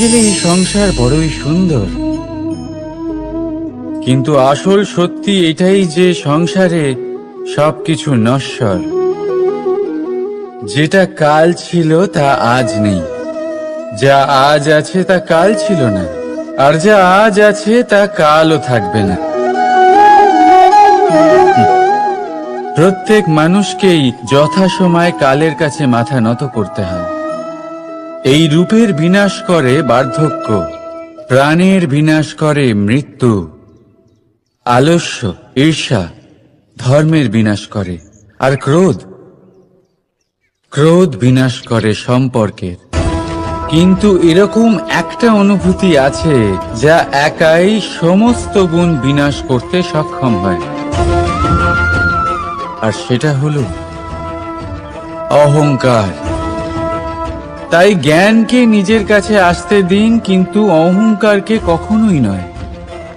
গেলে এই সংসার বড়ই সুন্দর, কিন্তু আসল সত্যি এটাই যে সংসারে সবকিছু নশ্বর। যেটা কাল ছিল তা আজ নেই, যা আজ আছে তা কাল ছিল না, আর যা আজ আছে তা কালও থাকবে না। প্রত্যেক মানুষকেই যথাসময়ে কালের কাছে মাথা নত করতে হয়। এই রূপের বিনাশ করে বার্ধক্য, প্রাণের বিনাশ করে মৃত্যু, আলস্য, ঈর্ষা ধর্মের বিনাশ করে, আর ক্রোধ বিনাশ করে সম্পর্কের। কিন্তু এরকম একটা অনুভূতি আছে যা একাই সমস্ত গুণ বিনাশ করতে সক্ষম হয়, আর সেটা হলো অহংকার। তাই জ্ঞানকে নিজের কাছে আসতে দিন, কিন্তু অহংকারকে কখনোই নয়।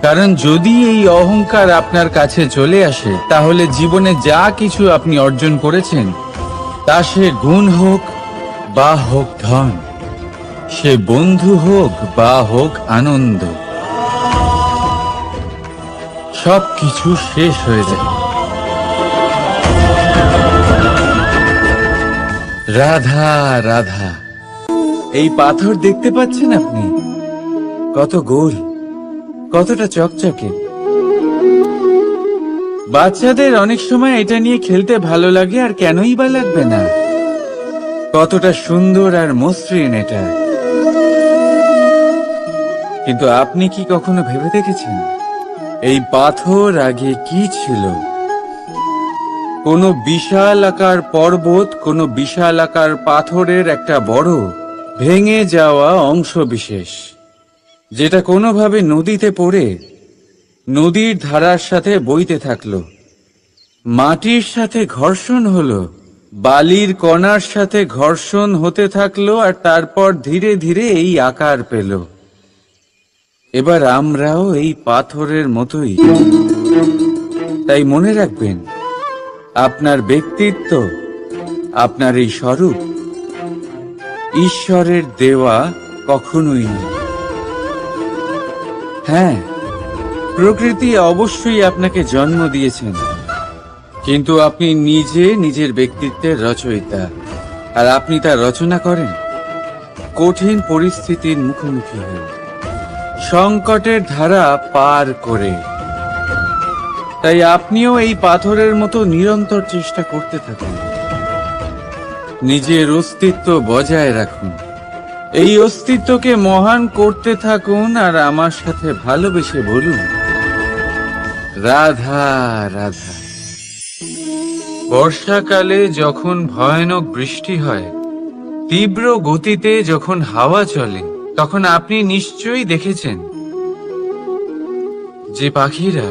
কারণ যদি এই অহংকার আপনার কাছে চলে আসে, তাহলে জীবনে যা কিছু আপনি অর্জন করেছেন, তা সে গুণ হোক বা হোক ধন, সে বন্ধু হোক বা হোক আনন্দ, সবকিছু শেষ হয়ে যায়। রাধা রাধা। এই পাথর দেখতে পাচ্ছেন আপনি? কত গোল, কতটা চকচকে। বাচ্চাদের অনেক সময় এটা নিয়ে খেলতে ভালো লাগে, আর কেনই বা লাগবে না? কতটা সুন্দর আর মসৃণ এটা। কিন্তু আপনি কি কখনো ভেবে দেখেছেন এই পাথর আগে কি ছিল? কোনো বিশাল আকার পর্বত, কোনো বিশাল আকার পাথরের একটা বড় ভেঙে যাওয়া অংশ বিশেষ, যেটা কোনোভাবে নদীতে পড়ে নদীর ধারার সাথে বইতে থাকলো, মাটির সাথে ঘর্ষণ হলো, বালির কণার সাথে ঘর্ষণ হতে থাকলো, আর তারপর ধীরে ধীরে এই আকার পেল। এবার আমরাও এই পাথরের মতোই। তাই মনে রাখবেন, আপনার ব্যক্তিত্ব, আপনার এই স্বরূপ ঈশ্বরের দেওয়া কখনোই নয়। হ্যাঁ, প্রকৃতি অবশ্যই আপনাকে জন্ম দিয়েছেন, কিন্তু আপনি নিজে নিজের ব্যক্তিত্বের রচয়িতা, আর আপনি তা রচনা করেন কঠিন পরিস্থিতির মুখোমুখি হয়ে, সংকটের ধারা পার করে। তাই আপনিও এই পাথরের মতো নিরন্তর চেষ্টা করতে থাকুন, নিজের অস্তিত্ব বজায় রাখুন, এই অস্তিত্বকে মহান করতে থাকুন, আর আমার সাথে ভালোবেসে বলুন, রাধা রাধা। বর্ষাকালে যখন ভয়ানক বৃষ্টি হয়, তীব্র গতিতে যখন হাওয়া চলে, তখন আপনি নিশ্চয়ই দেখেছেন যে পাখিরা,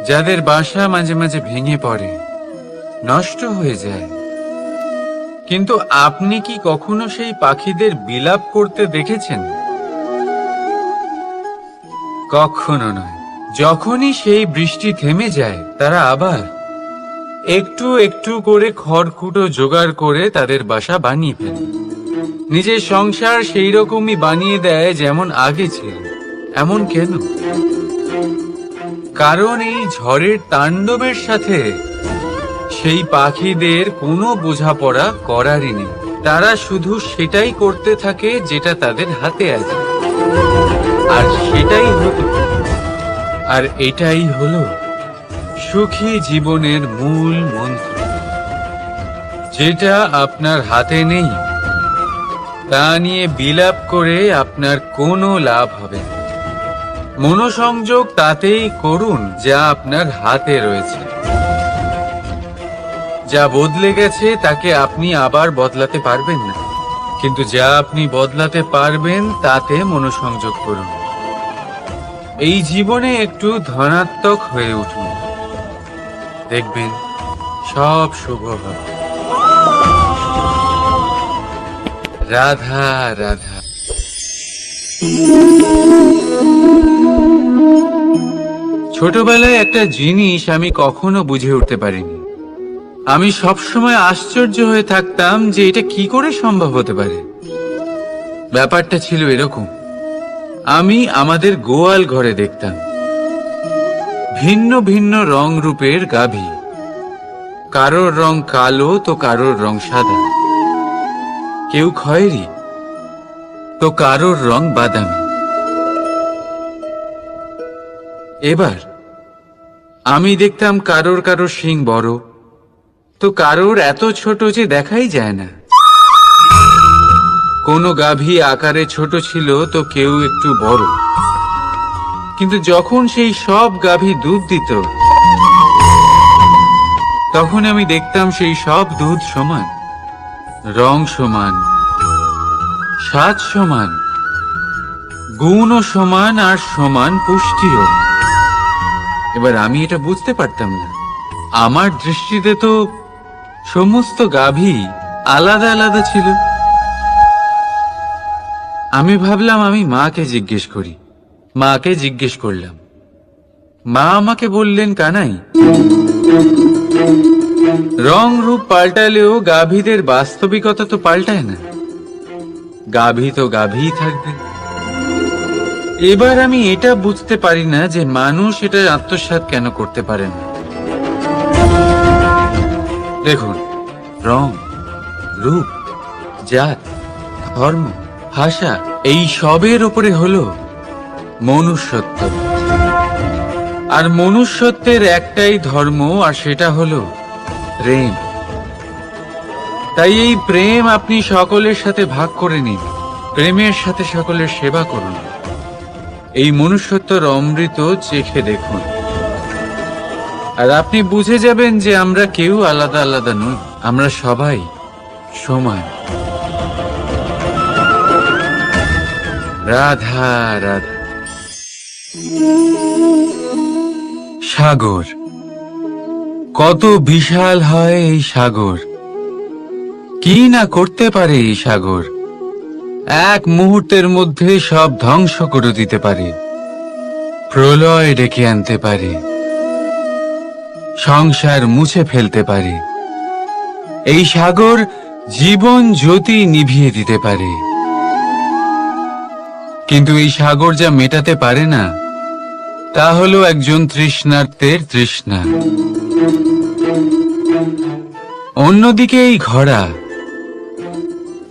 যাদের বাসা মাঝে মাঝে ভেঙে পড়ে, নষ্ট হয়ে যায়। কিন্তু আপনি কি কখনো সেই পাখিদের বিলাপ করতে দেখেছেন? কখনো নয়। যখনই সেই বৃষ্টি থেমে যায়, তারা আবার একটু একটু করে খড়কুটো জোগাড় করে তাদের বাসা বানিয়ে ফেলে। নিজের সংসার সেই রকমই বানিয়ে দেয় যেমন আগে ছিল। এমন কেন? কারণ এই ঝড়ের তাণ্ডবের সাথে সেই পাখিদের কোনো বোঝাপড়া করারই নেই। তারা শুধু সেটাই করতে থাকে যেটা তাদের হাতে আছে, আর সেটাই হলো, আর এটাই হলো সুখী জীবনের মূল মন্ত্র। যেটা আপনার হাতে নেই, তা নিয়ে বিলাপ করে আপনার কোনো লাভ হবে না। মনোসংযোগ তাতেই করুন যা আপনার হাতে রয়েছে। যা বদলে গেছে তাকে আপনি আবার বদলাতে পারবেন না, কিন্তু যা আপনি বদলাতে পারবেন তাতে মনোসংযোগ করুন। এই জীবনে একটু ধনাত্মক হয়ে উঠুন, দেখবেন সব শুভ হবে। রাধা রাধা। ছোটবেলায় একটা জিনিস আমি কখনো বুঝে উঠতে পারিনি। আমি সবসময় আশ্চর্য হয়ে থাকতাম যে এটা কি করে সম্ভব হতে পারে। ব্যাপারটা ছিল এরকম, আমি আমাদের গোয়াল ঘরে দেখতাম ভিন্ন ভিন্ন রং রূপের গাভী, কারোর রং কালো তো কারোর রং সাদা, কেউ খয়েরি তো কারোর রং বাদামি। এবার আমি দেখতাম কারোর কারোর শিং বড় তো কারোর এত ছোট যে দেখাই যায় না। কোনো গাভী আকারে ছোট ছিল তো কেউ একটু বড়, কিন্তু যখন সেই সব গাভী দুধ দিত তখন আমি দেখতাম সেই সব দুধ সমান, রং সমান, স্বাদ সমান, গুণও সমান, আর সমান পুষ্টিও। এবার আমি এটা বুঝতে পারতাম না। আমার দৃষ্টিতে তো সমস্ত গাভী আলাদা আলাদা ছিল। আমি ভাবলাম আমি মাকে জিজ্ঞেস করি। মাকে জিজ্ঞেস করলাম। মা আমাকে বললেন, কানাই, রং রূপ পাল্টালেও গাভীদের বাস্তবিকতা তো পাল্টায় না, গাভী তো গাভীই থাকবে। এবার আমি এটা বুঝতে পারি না যে মানুষ এটা আত্মসাৎ কেন করতে পারে না। দেখুন, রং, রূপ, জাত, ধর্ম, ভাষা, এই সবের উপরে হলো মনুষ্যত্ব। আর মনুষ্যত্বের একটাই ধর্ম, আর সেটা হলো প্রেম। তাই এই প্রেম আপনি সকলের সাথে ভাগ করে নিন, প্রেমের সাথে সকলের সেবা করুন। এই মনুষ্যত্বর অমৃত চেখে দেখুন, আর আপনি বুঝে যাবেন যে আমরা কেউ আলাদা আলাদা নই, আমরা সবাই সমান। রাধা রাধা। সাগর, কত বিশাল হয় এই সাগর! কি না করতে পারে এই সাগর! এক মুহূর্তের মধ্যে সব ধ্বংস করে দিতে পারে, প্রলয় ডেকে আনতে পারে, সংসার মুছে ফেলতে পারে। এই সাগর জীবন জ্যোতি নিভিয়ে দিতে পারে। কিন্তু এই সাগর যা মেটাতে পারে না তা হলো একজন তৃষ্ণার্তের তৃষ্ণা। অন্যদিকে এই ঘোড়া,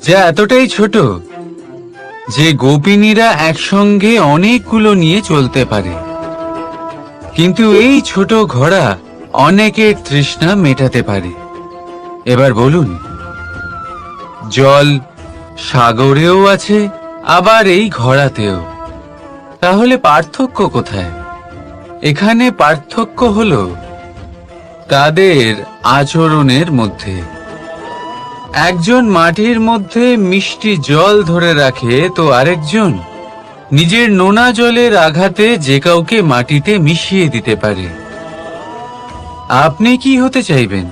যা এতটাই ছোট যে গোপিনীরা একসঙ্গে অনেকগুলো নিয়ে চলতে পারে, কিন্তু এই ছোট ঘোড়া অনেকের তৃষ্ণা মেটাতে পারে। এবার বলুন, জল সাগরেও আছে, আবার এই ঘোড়াতেও। তাহলে পার্থক্য কোথায়? এখানে পার্থক্য হলো তাদের আচরণের মধ্যে। একজন মাটির মধ্যে মিষ্টি জল ধরে রাখে তো আরেকজন নিজের নোনা জলের আঘাতে যে কাউকে মাটিতে মিশিয়ে দিতে পারে। আপনি কি হতে চাইবেন?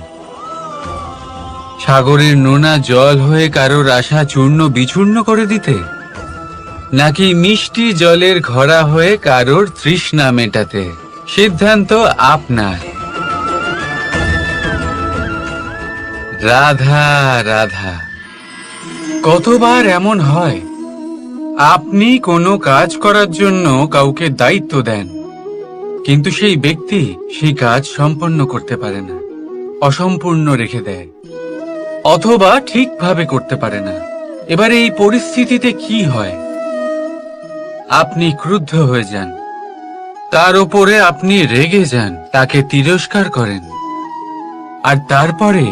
সাগরের নোনা জল হয়ে কারোর আশা চূর্ণ বিচূর্ণ করে দিতে, নাকি মিষ্টি জলের ঘোড়া হয়ে কারোর তৃষ্ণা মেটাতে? সিদ্ধান্ত আপনার। রাধা রাধা। কতবার এমন হয় আপনি কোনো কাজ করার জন্য কাউকে দায়িত্ব দেন, কিন্তু সেই ব্যক্তি সেই কাজ সম্পন্ন করতে পারে না, অসম্পূর্ণ রেখে দেয়, অথবা ঠিকভাবে করতে পারে না। এবার এই পরিস্থিতিতে কি হয়? আপনি ক্রুদ্ধ হয়ে যান, তার উপরে আপনি রেগে যান, তাকে তিরস্কার করেন, আর তারপরে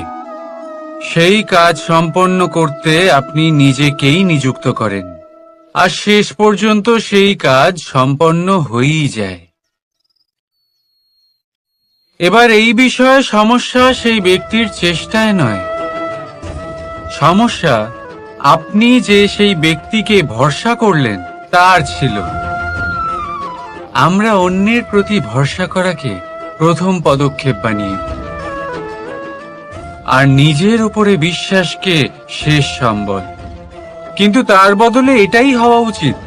সেই কাজ সম্পন্ন করতে আপনি নিজেকেই নিযুক্ত করেন, আর শেষ পর্যন্ত সেই কাজ সম্পন্ন হয়েই যায়। এবার এই বিষয়ে সমস্যা সেই ব্যক্তির চেষ্টায় নয়, সমস্যা আপনি যে সেই ব্যক্তিকে ভরসা করলেন তার ছিল। আমরা অন্যের প্রতি ভরসা করাকে প্রথম পদক্ষেপ বানিয়ে, আর নিজের উপরে বিশ্বাসকে শেষ সম্বল। কিন্তু তার বদলে এটাই হওয়া উচিত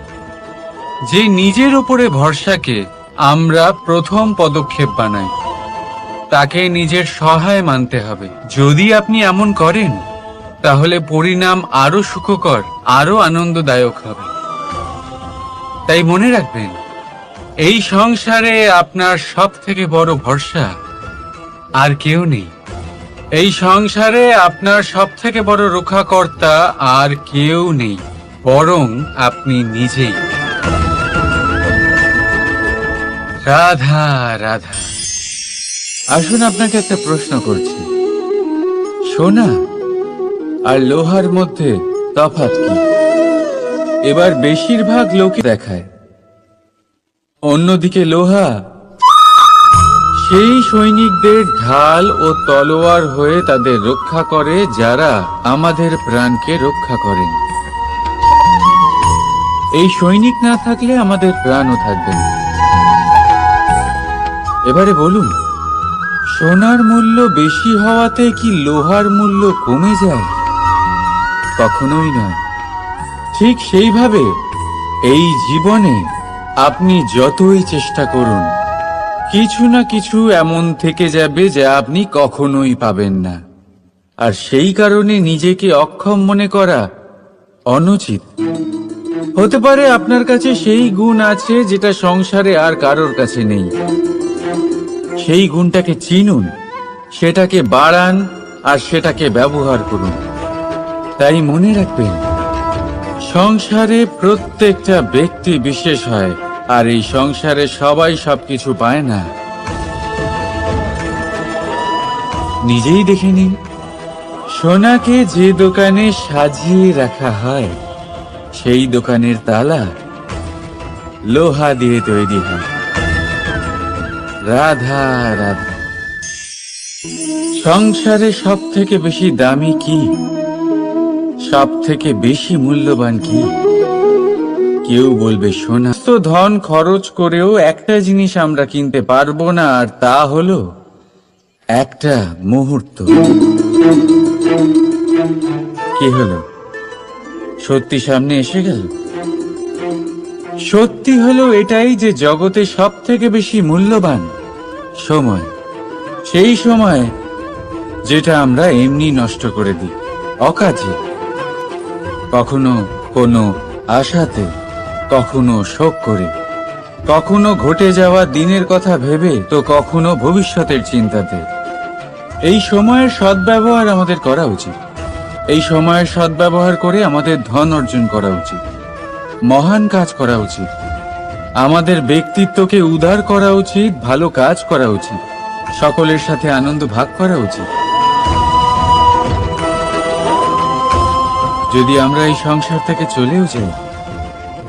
যে নিজের উপরে ভরসাকে আমরা প্রথম পদক্ষেপ বানাই, তাকে নিজের সহায় মানতে হবে। যদি আপনি এমন করেন তাহলে পরিণাম আরো সুখকর, আরো আনন্দদায়ক হবে। তাই মনে রাখবেন, এই সংসারে আপনার সব থেকে বড় ভরসা আর কেউ নেই। এই সংসারে আপনার সব থেকে বড় রক্ষাকর্তা আর কেউ নেই, বরং আপনি নিজেই। রাধা রাধা। আসুন আপনাকে একটা প্রশ্ন করছি, সোনা আর লোহার মধ্যে তফাৎ কি? এবার বেশিরভাগ লোকে দেখায় অন্যদিকে লোহা সেই সৈনিকদের ঢাল ও তলোয়ার হয়ে তাদের রক্ষা করে, যারা আমাদের প্রাণকে রক্ষা করেন। এই সৈনিক না থাকলে আমাদের প্রাণও থাকবে না। এবারে বলুন, সোনার মূল্য বেশি হওয়াতে কি লোহার মূল্য কমে যায়? কখনোই নয়। ঠিক সেইভাবে এই জীবনে আপনি যতই চেষ্টা করুন, কিছু না কিছু এমন থেকে যাবে যা আপনি কখনোই পাবেন না। আর সেই কারণে নিজেকে অক্ষম মনে করা অনুচিত। হতে পারে আপনার কাছে সেই গুণ আছে যেটা সংসারে আর কারোর কাছে নেই। সেই গুণটাকে চিনুন, সেটাকে বাড়ান আর সেটাকে ব্যবহার করুন। তাই মনে রাখবেন, সংসারে প্রত্যেকটা ব্যক্তি বিশেষ হয়, আর এই সংসারে সবাই সবকিছু পায় না। নিজেই দেখে নিন, সোনাকে যে দোকানে সাজিয়ে রাখা হয় সেই দোকানের তালা লোহা দিয়ে তৈরি হয়। রাধা রাধা। সংসারে সব থেকে বেশি দামি কি, সব থেকে বেশি মূল্যবান কি? কেউ বলবে সোনা। তো ধন খরচ করেও একটা জিনিস আমরা কিনতে পারবো না, আর তা হলো একটা মুহূর্ত। কি হলো? সত্যি সামনে এসে গেল। সত্যি হলো এটাই যে জগতে সব থেকে বেশি মূল্যবান সময়। সেই সময় যেটা আমরা এমনি নষ্ট করে দিই, অকাজে, কখনো কোনো আশাতে, কখনো শোক করে, কখনো ঘটে যাওয়া দিনের কথা ভেবে, তো কখনো ভবিষ্যতের চিন্তাতে। এই সময়ের সদ্ব্যবহার আমাদের করা উচিত। এই সময়ের সদ্ব্যবহার করে আমাদের ধন অর্জন করা উচিত, মহান কাজ করা উচিত, আমাদের ব্যক্তিত্বকে উদার করা উচিত, ভালো কাজ করা উচিত, সকলের সাথে আনন্দ ভাগ করা উচিত। যদি আমরা এই সংসার থেকে চলেও যাই,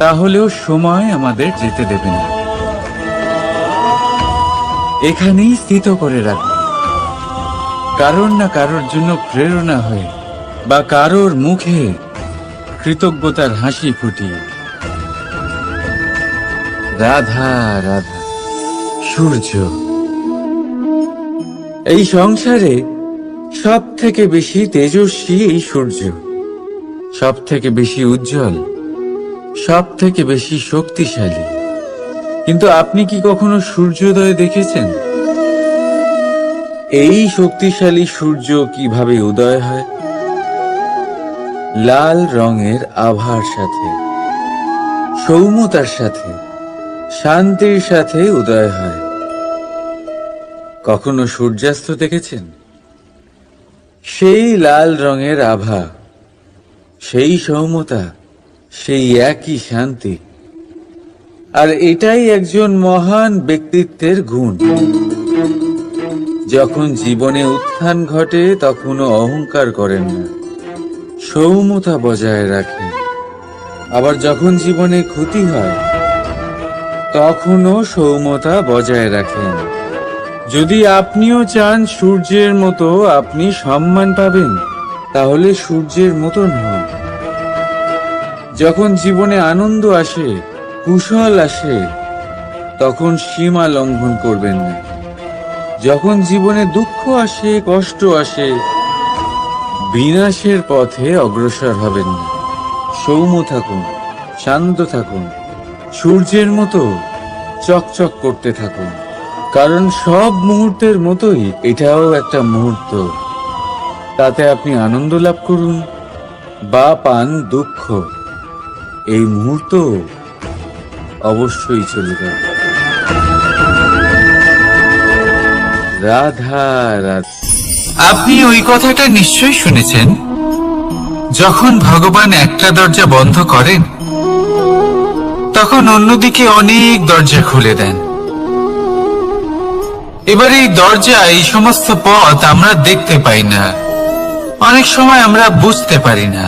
তাহলেও সময় আমাদের যেতে দেবে না। এখানেই স্থিত করে রাখবে, কারোর না কারোর জন্য প্রেরণা হয়ে, বা কারোর মুখে কৃতজ্ঞতার হাসি ফুটিয়ে। রাধা রাধা। সূর্য। এই সংসারে সব থেকে বেশি তেজস্বী এই সূর্য, সব থেকে বেশি উজ্জ্বল, সব থেকে বেশি শক্তিশালী। কিন্তু আপনি কি কখনো সূর্যোদয় দেখেছেন? এই শক্তিশালী সূর্য কিভাবে উদয় হয়? লাল রঙের আভার সাথে, সৌম্যতার সাথে, শান্তির সাথে উদয় হয়। কখনো সূর্যাস্ত দেখেছেন? সেই লাল রঙের আভা, সেই সৌম্যতা, সেই একই শান্তি। আর এটাই একজন মহান ব্যক্তিত্বের গুণ। যখন জীবনে উত্থান ঘটে তখনও অহংকার করেন না, সৌম্যতা বজায় রাখেন। আবার যখন জীবনে ক্ষতি হয় তখনও সৌম্যতা বজায় রাখেন। যদি আপনিও চান সূর্যের মতো আপনি সম্মান পাবেন, তাহলে সূর্যের মতন হন। যখন জীবনে আনন্দ আসে, কুশল আসে, তখন সীমা লঙ্ঘন করবেন না। যখন জীবনে দুঃখ আসে, কষ্ট আসে, বিনাশের পথে অগ্রসর হবেন না। সৌম্য থাকুন, শান্ত থাকুন, সূর্যের মতো চকচক করতে থাকুন। কারণ সব মুহূর্তের মতোই এটাও একটা মুহূর্ত। তাতে আপনি আনন্দ লাভ করুন বা পান দুঃখ, এই মুহূর্ত অবশ্যই চলে যাবে। রাধা রাধা। আপনি ওই কথাটা নিশ্চয়ই শুনেছেন, যখন ভগবান একটা দরজা বন্ধ করেন তখন অন্যদিকে অনেক দরজা খুলে দেন। এবার এই দরজা, এই সমস্ত পথ আমরা দেখতে পাই না, অনেক সময় আমরা বুঝতে পারি না,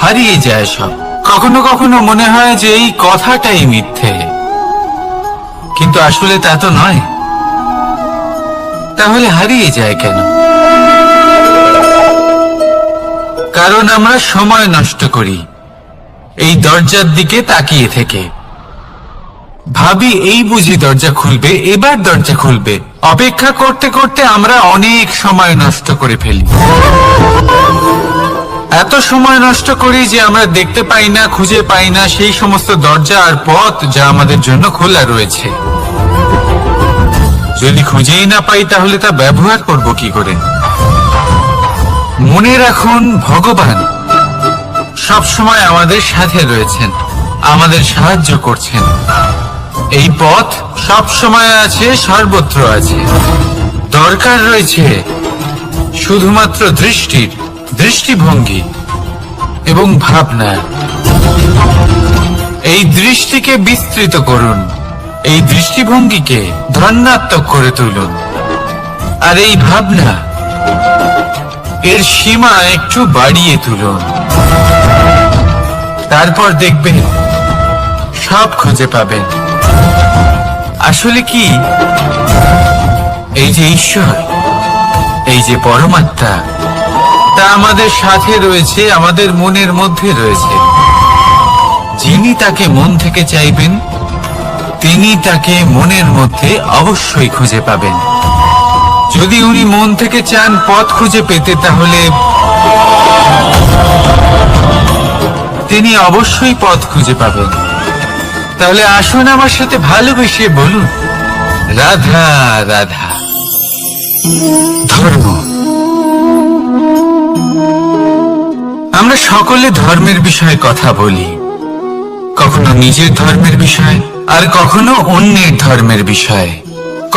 হারিয়ে যায় সব। কখনো কখনো মনে হয় যে এই কথাটাই মিথ্যে, কিন্তু আসলে তা তো নয়। তাহলে হারিয়ে যায় কেন? কারণ আমরা সময় নষ্ট করি এই দরজার দিকে তাকিয়ে থেকে। ভাবি এই বুঝি দরজা খুলবে, এবার দরজা খুলবে। অপেক্ষা করতে করতে আমরা অনেক সময় নষ্ট করে ফেলি। এত সময় নষ্ট করি যে আমরা দেখতে পাই না, খুঁজে পাই না সেই সমস্ত দরজা আর পথ যা আমাদের জন্য খোলা রয়েছে। যদি খুঁজেই না পাই তাহলে তা ব্যবহার করব কি করে? মনে রাখুন, ভগবান সব সময় আমাদের সাথে রয়েছেন, আমাদের সাহায্য করছেন। এই পথ সব সময় আছে, সর্বত্র আছে। দরকার রয়েছে শুধুমাত্র দৃষ্টির, দৃষ্টিভঙ্গি এবং ভাবনা। এই দৃষ্টিকে বিস্তৃত করুন, এই দৃষ্টিভঙ্গিকে ধন্যাত্মক করে তুলুন, আর এই ভাবনা, এর সীমা একটু বাড়িয়ে তুলুন। তারপর দেখবেন সব খুঁজে পাবেন। আসলে কি, এই যে ঈশ্বর, এই যে পরমাত্মা, তা আমাদের সাথে রয়েছে, আমাদের মনের মধ্যে রয়েছে। যিনি তাকে মন থেকে চাইবেন তিনি তাকে মনের মধ্যে অবশ্যই খুঁজে পাবেন। যদি উনি মন থেকে চান পথ খুঁজে পেতে, তাহলে তিনি অবশ্যই পথ খুঁজে পাবেন। তাহলে আসুন আমার সাথে ভালোবেসে বলুন, রাধা রাধা। ধর্ম। আমরা সকলে ধর্মের বিষয়ে কথা বলি, কখনো নিজের ধর্মের বিষয়, আর কখনো অন্যের ধর্মের বিষয়।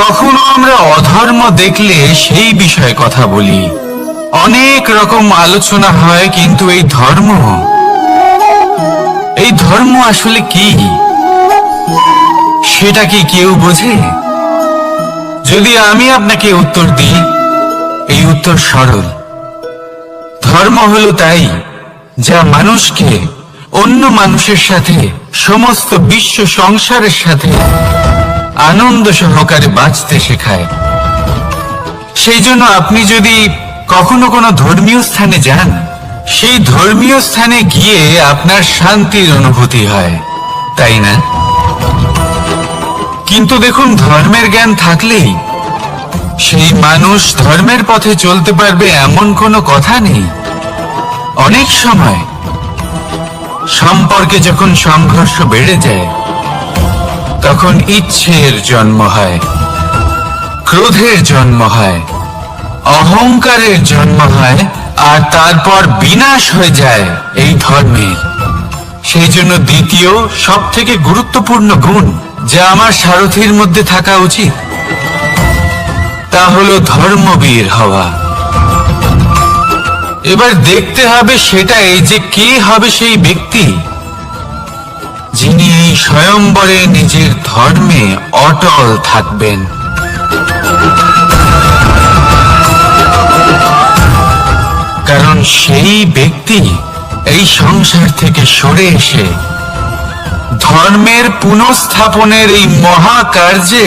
কখনো আমরা অধর্ম দেখলে সেই বিষয়ে কথা বলি। অনেক রকম আলোচনা হয়, কিন্তু এই ধর্ম আসলে কি, সেটা কি কেউ বোঝে? যদি আমি আপনাকে উত্তর দিই, এই উত্তর সরল। ধর্ম হলো তাই যা মানুষকে অন্য মানুষের সাথে, সমস্ত বিশ্ব সংসারের সাথে আনন্দ সহকারে বাঁচতে শেখায়। সেই জন্য আপনি যদি কখনো কোনো ধর্মীয় স্থানে যান, সেই ধর্মীয় স্থানে গিয়ে আপনার শান্তির অনুভূতি হয়, তাই না? কিন্তু দেখুন, ধর্মের জ্ঞান থাকলেই সেই মানুষ ধর্মের পথে চলতে পারবে এমন কোনো কথা নেই। অনেক সময় সম্পর্কে যখন সংঘর্ষ বেড়ে যায়, তখন ইচ্ছের জন্ম হয়, ক্রোধের জন্ম হয়, অহংকারের জন্ম হয়, আর তারপর বিনাশ হয়ে যায় এই ধর্মের। সেই জন্য দ্বিতীয় সব থেকে গুরুত্বপূর্ণ গুণ যা আমার সারথীর মধ্যে থাকা উচিত, তা হলো ধর্মবীর হওয়া। এবার দেখতে হবে সেটাই যে কে হবে সেই ব্যক্তি যিনি এই স্বয়ম্বরে নিজের ধর্মে অটল থাকবেন। কারণ সেই ব্যক্তি এই সংসার থেকে সরে এসে ধর্মের পুনঃস্থাপনের এই মহাকার্যে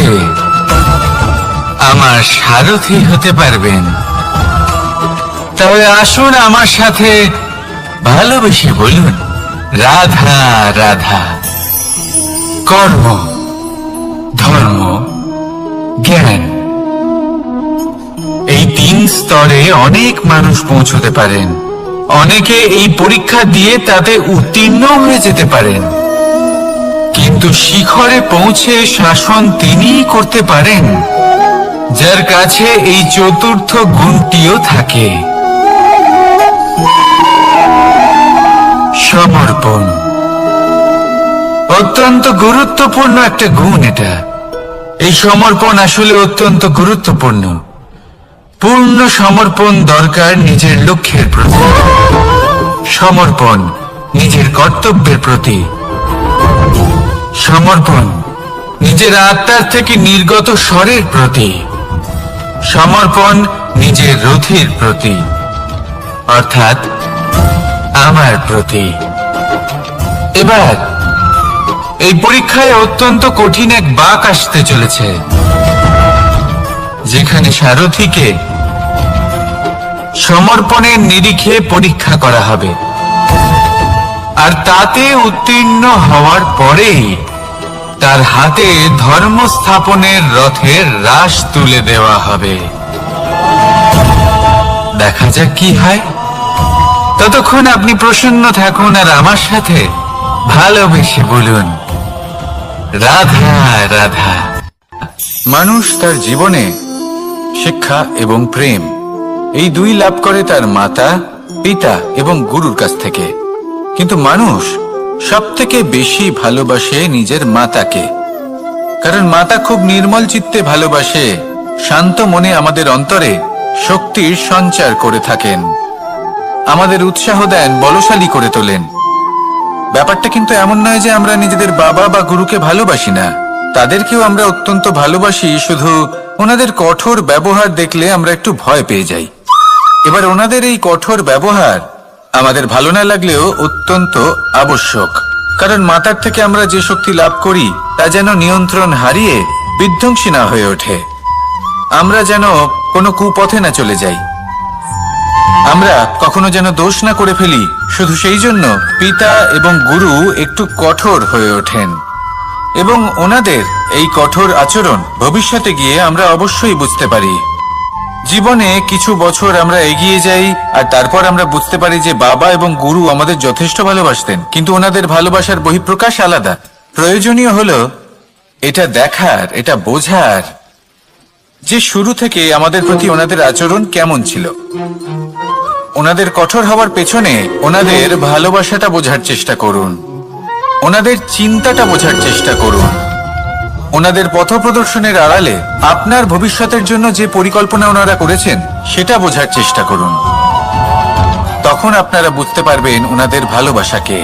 আমার সারথী হতে পারবেন। তাহলে আসুন আমার সাথে ভালোবেসে বলুন, রাধা রাধা। কর্ম, ধর্ম, জ্ঞান, এই তিন স্তরে অনেক মানুষ পৌঁছতে পারেন। অনেকে এই পরীক্ষা দিয়ে তাতে উত্তীর্ণ হয়ে যেতে পারেন, কিন্তু শিখরে পৌঁছে শাসন তিনিই করতে পারেন যার কাছে এই চতুর্থ গুণটিও থাকে, সমর্পণ। অত্যন্ত গুরুত্বপূর্ণ একটা গুণ এটা। এই সমর্পণ আসলে অত্যন্ত গুরুত্বপূর্ণ। পূর্ণ সমর্পণ দরকার নিজের লক্ষ্যের প্রতি, সমর্পণ নিজের কর্তব্যের প্রতি, সমর্পণ নিজের আত্মার থেকে নির্গত স্বরের প্রতি, সমর্পণ নিজের রথের প্রতি, অর্থাৎ আমার প্রতি। এবার এই পরীক্ষায় অত্যন্ত কঠিন এক বাঁক আসতে চলেছে, যেখানে সারথীকে সমর্পণের নিরিখে পরীক্ষা করা হবে, আর তাতে উত্তীর্ণ হওয়ার পরেই তার হাতে ধর্ম স্থাপনের রথের রাশ তুলে দেওয়া হবে। দেখা যাক কি হয়। ততক্ষণ আপনি প্রসন্ন থাকুন আর আমার সাথে ভালোবেসে বলুন, রাধা রাধা। মানুষ তার জীবনে শিক্ষা এবং প্রেম এই দুই লাভ করে তার মাতা, পিতা এবং গুরুর কাছ থেকে। কিন্তু মানুষ সবথেকে বেশি ভালোবাসে নিজের মাতাকে, কারণ মাতা খুব নির্মল চিত্তে ভালোবাসে, শান্ত মনে আমাদের অন্তরে শক্তির সঞ্চার করে থাকেন, আমাদের উৎসাহ দেন, বলশালী করে তোলেন। ব্যাপারটা কিন্তু এমন নয় যে আমরা নিজেদের বাবা বা গুরুকে ভালোবাসি না, তাদেরকেও আমরা অত্যন্ত ভালোবাসি, শুধু ওনাদের কঠোর ব্যবহার দেখলে আমরা একটু ভয় পেয়ে যাই। এবার ওনাদের এই কঠোর ব্যবহার আমাদের ভালো না লাগলেও অত্যন্ত আবশ্যক, কারণ মাতার থেকে আমরা যে শক্তি লাভ করি তা যেন নিয়ন্ত্রণ হারিয়ে বিধ্বংসী না হয়ে ওঠে, আমরা যেন কোনো কুপথে না চলে যাই, আমরা কখনো যেন দোষ না করে ফেলি। শুধু সেই জন্য পিতা এবং গুরু একটু কঠোর হয়ে ওঠেন, এবং ওনাদের এই কঠোর আচরণ ভবিষ্যতে গিয়ে আমরা অবশ্যই বুঝতে পারি। জীবনে কিছু বছর আমরা এগিয়ে যাই আর তারপর আমরা বুঝতে পারি যে বাবা এবং গুরু আমাদের যথেষ্ট ভালোবাসতেন, কিন্তু ওনাদের ভালোবাসার বহিঃপ্রকাশ আলাদা। প্রয়োজনীয় হলো এটা দেখার, এটা বোঝার যে শুরু থেকে আমাদের প্রতি ওনাদের আচরণ কেমন ছিল। ওনাদের কঠোর হওয়ার পেছনে ওনাদের ভালোবাসাটা বোঝার চেষ্টা করুন, ওনাদের চিন্তাটা বোঝার চেষ্টা করুন, ওনাদের পথপ্রদর্শনের আড়ালে আপনার ভবিষ্যতের জন্য যে পরিকল্পনা ওনারা করেছেন সেটা বোঝার চেষ্টা করুন। তখন আপনারা বুঝতে পারবেন ওনাদের ভালোবাসাকে।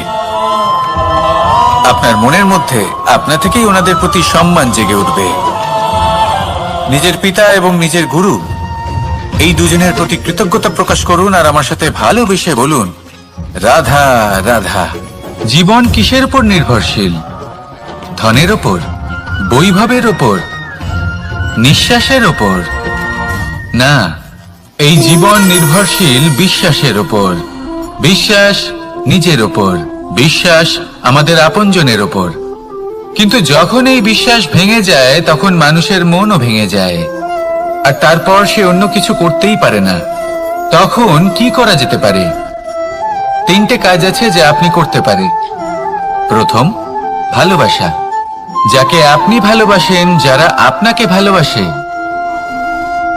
আপনার মনের মধ্যে আপনা থেকেই ওনাদের প্রতি সম্মান জেগে উঠবে। নিজের পিতা এবং নিজের গুরু এই দুজনের প্রতি কৃতজ্ঞতা প্রকাশ করুন আর আমার সাথে ভালোবেসে বলুন, রাধা রাধা। জীবন কিসের উপর নির্ভরশীল? ধনের ওপর, বৈভবের ওপর, নিঃশ্বাসের ওপর? না, এই জীবন নির্ভরশীল বিশ্বাসের ওপর। বিশ্বাস নিজের ওপর, বিশ্বাস আমাদের আপনজনের ওপর। কিন্তু যখন এই বিশ্বাস ভেঙে যায় তখন মানুষের মনও ভেঙে যায়, আর তারপর সে অন্য কিছু করতেই পারে না। তখন কি করা যেতে পারে? 3টে কাজ আছে যা আপনি করতে পারেন। প্রথম, ভালোবাসা। যাকে আপনি ভালোবাসেন, যারা আপনাকে ভালোবাসে,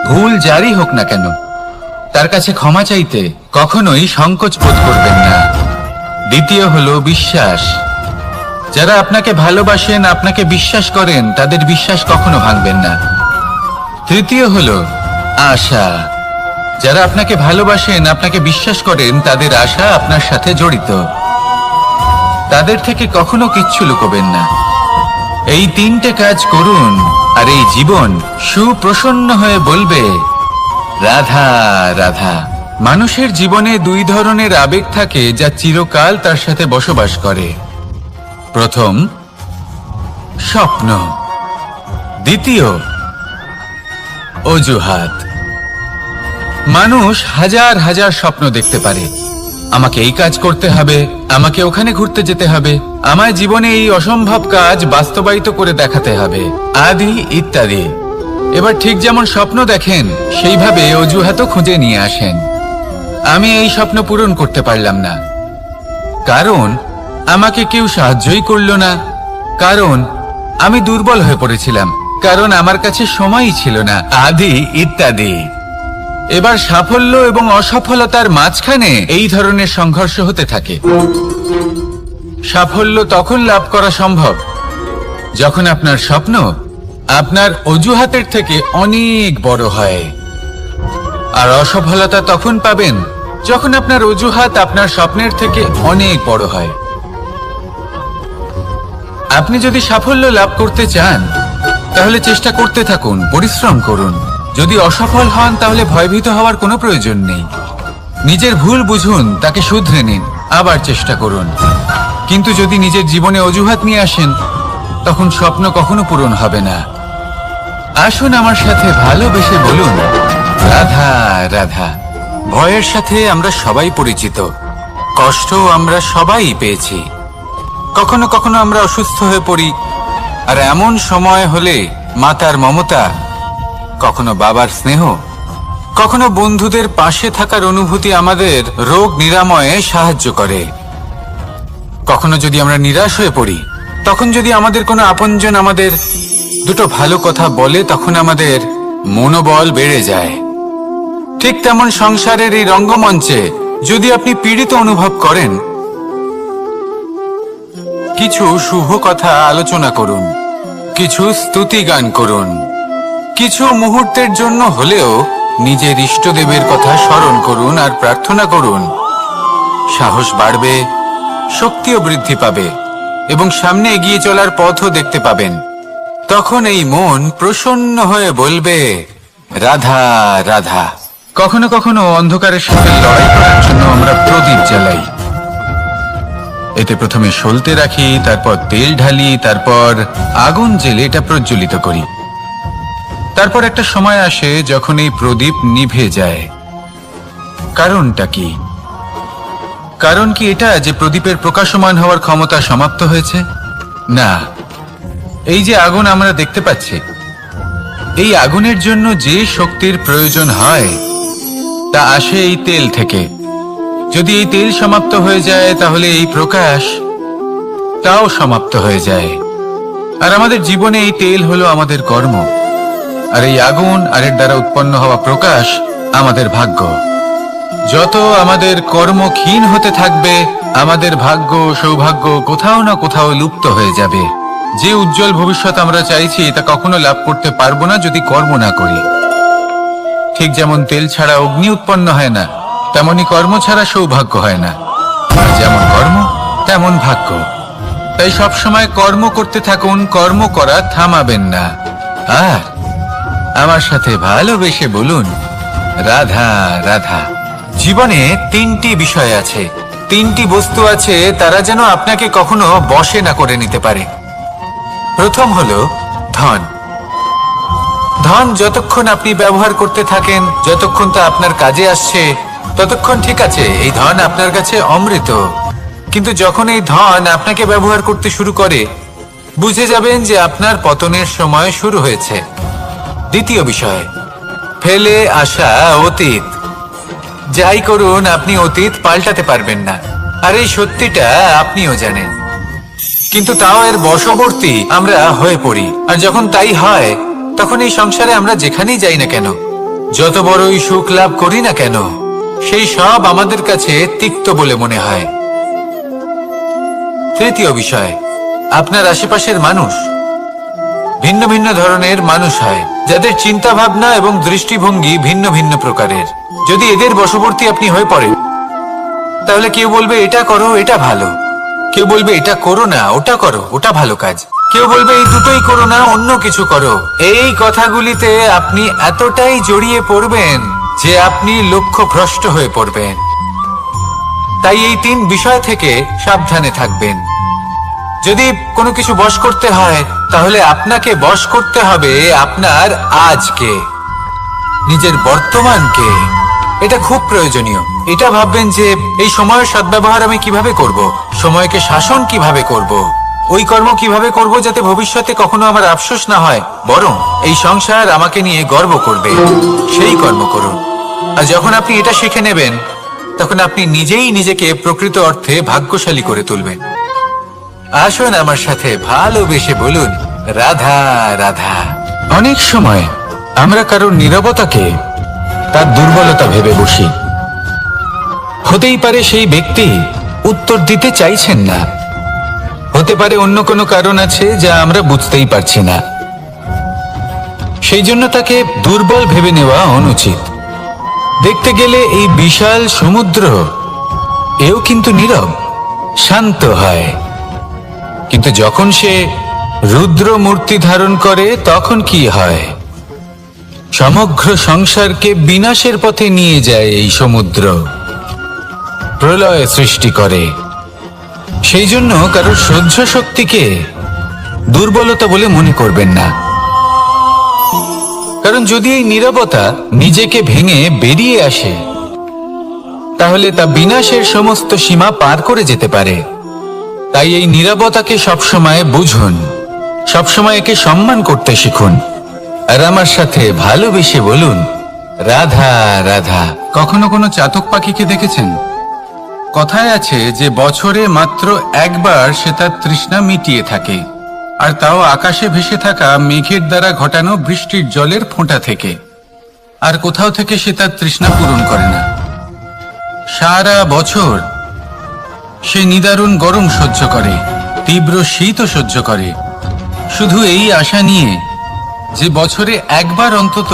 ভুল যারই হোক না কেন, তার কাছে ক্ষমা চাইতে কখনোই সংকোচ বোধ করবেন না। দ্বিতীয় হলো বিশ্বাস। যারা আপনাকে ভালোবাসেন, আপনাকে বিশ্বাস করেন, তাদের বিশ্বাস কখনো ভাঙবেন না। তৃতীয় হলো আশা। যারা আপনাকে ভালোবাসেন, আপনাকে বিশ্বাস করেন, তাদের আশা আপনার সাথে জড়িত, তাদের থেকে কখনো কিচ্ছু লুকোবেন না। এই 3টে কাজ করুন আর এই জীবন সুপ্রসন্ন হয়ে বলবে, রাধা রাধা। মানুষের জীবনে 2 ধরনের আবেগ থাকে যা চিরকাল তার সাথে বসবাস করে। প্রথম, স্বপ্ন। দ্বিতীয়, অজুহাত। মানুষ হাজার হাজার স্বপ্ন দেখতে পারে। আমাকে এই কাজ করতে হবে, আমাকে ওখানে ঘুরতে যেতে হবে, আমার জীবনে এই অসম্ভব কাজ বাস্তবায়িত করে দেখাতে হবে, আদি ইত্যাদি। এবার ঠিক যেমন স্বপ্ন দেখেন সেইভাবে অজুহাতও খুঁজে নিয়ে আসেন। আমি এই স্বপ্ন পূরণ করতে পারলাম না, কারণ আমাকে কেউ সাহায্যই করল না, কারণ আমি দুর্বল হয়ে পড়েছিলাম, কারণ আমার কাছে সময়ই ছিল না, আদি ইত্যাদি। এবার সাফল্য এবং অসফলতার মাঝখানে এই ধরনের সংঘর্ষ হতে থাকে। সাফল্য তখন লাভ করা সম্ভব যখন আপনার স্বপ্ন আপনার অজুহাতের থেকে অনেক বড় হয়, আর অসফলতা তখন পাবেন যখন আপনার অজুহাত আপনার স্বপ্নের থেকে অনেক বড় হয়। আপনি যদি সাফল্য লাভ করতে চান তাহলে চেষ্টা করতে থাকুন, পরিশ্রম করুন। যদি অসফল হন তাহলে ভয়ভীত হওয়ার কোনো প্রয়োজন নেই। নিজের ভুল বুঝুন, তাকে শুধরে নিন, আবার চেষ্টা করুন। কিন্তু যদি নিজের জীবনে অজুহাত নিয়ে আসেন তখন স্বপ্ন কখনো পূরণ হবে না। আসুন আমার সাথে ভালোবেসে বলুন, রাধা রাধা। ভয়ের সাথে আমরা সবাই পরিচিত, কষ্টও আমরা সবাই পেয়েছি। কখনো কখনো আমরা অসুস্থ হয়ে পড়ি, আর এমন সময় হলে মাতার মমতা, কখনো বাবার স্নেহ, কখনো বন্ধুদের পাশে থাকার অনুভূতি আমাদের রোগ নিরাময়ে সাহায্য করে। কখনো যদি আমরা নিরাশ হয়ে পড়ি, তখন যদি আমাদের কোনো আপনজন আমাদের দুটো ভালো কথা বলে, তখন আমাদের মনোবল বেড়ে যায়। ঠিক তেমন সংসারের এই রঙ্গমঞ্চে যদি আপনি পীড়িত অনুভব করেন, কিছু শুভ কথা আলোচনা করুন, কিছু স্তুতি গান করুন, কিছু মুহূর্তের জন্য হলেও নিজের ইষ্টদেবের কথা স্মরণ করুন আর প্রার্থনা করুন। সাহস বাড়বে, শক্তিও বৃদ্ধি পাবে এবং সামনে এগিয়ে চলার পথও দেখতে পাবেন। তখন এই মন প্রসন্ন হয়ে বলবে, রাধা রাধা। কখনো কখনো অন্ধকারের সাথে লড়াই করার জন্য আমরা প্রদীপ জ্বালাই। এতে প্রথমে সলতে রাখি, তারপর তেল ঢালি, তারপর আগুন জেলে এটা প্রজ্বলিত করি। তারপর একটা সময় আসে যখন এই প্রদীপ নিভে যায়। কারণটা কি? কারণ কি এটা যে প্রদীপের প্রকাশমান হওয়ার ক্ষমতা সমাপ্ত হয়েছে? না, এই যে আগুন আমরা দেখতে পাচ্ছি, এই আগুনের জন্য যে শক্তির প্রয়োজন হয় তা আসে এই তেল থেকে। যদি এই তেল সমাপ্ত হয়ে যায় তাহলে এই প্রকাশ তাও সমাপ্ত হয়ে যায়। আর আমাদের জীবনে এই তেল হলো আমাদের কর্ম, আর এই আগুন আর এর দ্বারা উৎপন্ন হওয়া প্রকাশ আমাদের ভাগ্য। যত আমাদের কর্ম ক্ষীণ হতে থাকবে, আমাদের ভাগ্য সৌভাগ্য কোথাও না কোথাও লুপ্ত হয়ে যাবে। যে উজ্জ্বল ভবিষ্যৎ আমরা চাইছি তা কখনো লাভ করতে পারবো না যদি কর্ম না করি। ঠিক যেমন তেল ছাড়া অগ্নি উৎপন্ন হয় না, তেমনি কর্ম ছাড়া সৌভাগ্য হয় না। আর যেমন কর্ম তেমন ভাগ্য। তাই সবসময় কর্ম করতে থাকুন, কর্ম করা থামাবেন না। আর আমার সাথে ভালোবেসে বলুন, রাধা রাধা। জীবনে তিনটি বিষয় আছে, তিনটি বস্তু আছে, তারা যেন আপনাকে কখনো বশে না করে নিতে পারে। প্রথম হলো ধন। ধন যতক্ষণ আপনি ব্যবহার করতে থাকেন, যতক্ষণ তা আপনার কাজে আসছে, ততক্ষণ ঠিক আছে, এই ধন আপনার কাছে অমৃত। কিন্তু যখন এই ধন আপনাকে ব্যবহার করতে শুরু করে, বুঝে যাবেন যে আপনার পতনের সময় শুরু হয়েছে। দ্বিতীয় বিষয়, ফেলে আসা অতীত। যাই করুন, আপনি অতীত পাল্টাতে পারবেন না, আর এই সত্যিটা আপনিও জানেন। কিন্তু তাও এর বশবর্তী আমরা হয়ে পড়ি। আর যখন তাই হয়, তখন এই সংসারে আমরা যেখানেই যাই না কেন, যত বড়ই সুখ লাভ করি না কেন, সেই সব আমাদের কাছে তিক্ত বলে মনে হয়। তৃতীয় বিষয়, আপনার আশেপাশের মানুষ ভিন্ন ভিন্ন ধরনের মানুষ হয়, যাদের চিন্তা ভাবনা এবং দৃষ্টিভঙ্গি ভিন্ন ভিন্ন প্রকারের। যদি এদের বশবর্তী আপনি হয়ে পড়েন, তাহলে কেউ বলবে এটা করো, এটা ভালো। কেউ বলবে এটা করো না, ওটা করো, ওটা ভালো কাজ। কেউ বলবে এই দুটোই করো না, অন্য কিছু করো। এই কথাগুলিতে আপনি এতটাই জড়িয়ে পড়বেন যে আপনি লক্ষ্যভ্রষ্ট হয়ে পড়বেন। তাই এই তিন বিষয় থেকে সাবধানে থাকবেন। যদি কোনো কিছু বশ করতে হয়, তাহলে আপনাকে বশ করতে হবে আপনার আজকে, নিজের বর্তমানকে। এটা খুব প্রয়োজনীয়। এটা ভাববেন যে এই সময়ের সদ্ব্যবহার আমি কিভাবে করব, সময়কে শাসন কিভাবে করব, ওই কর্ম কিভাবে করব যাতে ভবিষ্যতে কখনো আমার আফসোস না হয়, বরং এই সংসার আমাকে নিয়ে গর্ব করবে, সেই কর্ম করুন। আর যখন আপনি এটা শিখে নেবেন, তখন আপনি নিজেই নিজেকে প্রকৃত অর্থে ভাগ্যশালী করে তুলবেন। আসুন আমার সাথে ভালোবেসে বলুন, রাধা রাধা। অনেক সময় আমরা কারোর নীরবতাকে তার দুর্বলতা ভেবে বসি। হতেই পারে সেই ব্যক্তি উত্তর দিতে চাইছেন না, হতে পারে অন্য কোনো কারণ আছে যা আমরা বুঝতেই পারছি না। সেই জন্য তাকে দুর্বল ভেবে নেওয়া অনুচিত। দেখতে গেলে এই বিশাল সমুদ্র এও কিন্তু নীরব, শান্ত হয়। কিন্তু যখন সে রুদ্র মূর্তি ধারণ করে তখন কি হয়? সমগ্র সংসারকে বিনাশের পথে নিয়ে যায় এই সমুদ্র, প্রলয় সৃষ্টি করে। সেই জন্য কারো সহ্য শক্তিকে দুর্বলতা বলে মনে করবেন না। কারণ যদি এই নীরবতা নিজেকে ভেঙে বেরিয়ে আসে, তাহলে তা বিনাশের সমস্ত সীমা পার করে যেতে পারে। তাই এই নীরবতাকে সবসময় বুঝুন, সবসময় একে সম্মান করতে শিখুন, আর আমার সাথে ভালোবেসে বলুন, রাধা রাধা। কখনো কোনো চাতক পাখিকে দেখেছেন? কথায় আছে যে বছরে মাত্র একবার সে তার তৃষ্ণা মিটিয়ে থাকে, আর তাও আকাশে ভেসে থাকা মেঘের দ্বারা ঘটানো বৃষ্টির জলের ফোঁটা থেকে। আর কোথাও থেকে সে তার তৃষ্ণা পূরণ করে না। সারা বছর সে নিদারুণ গরম সহ্য করে, তীব্র শীতও সহ্য করে, শুধু এই আশা নিয়ে যে বছরে একবার অন্তত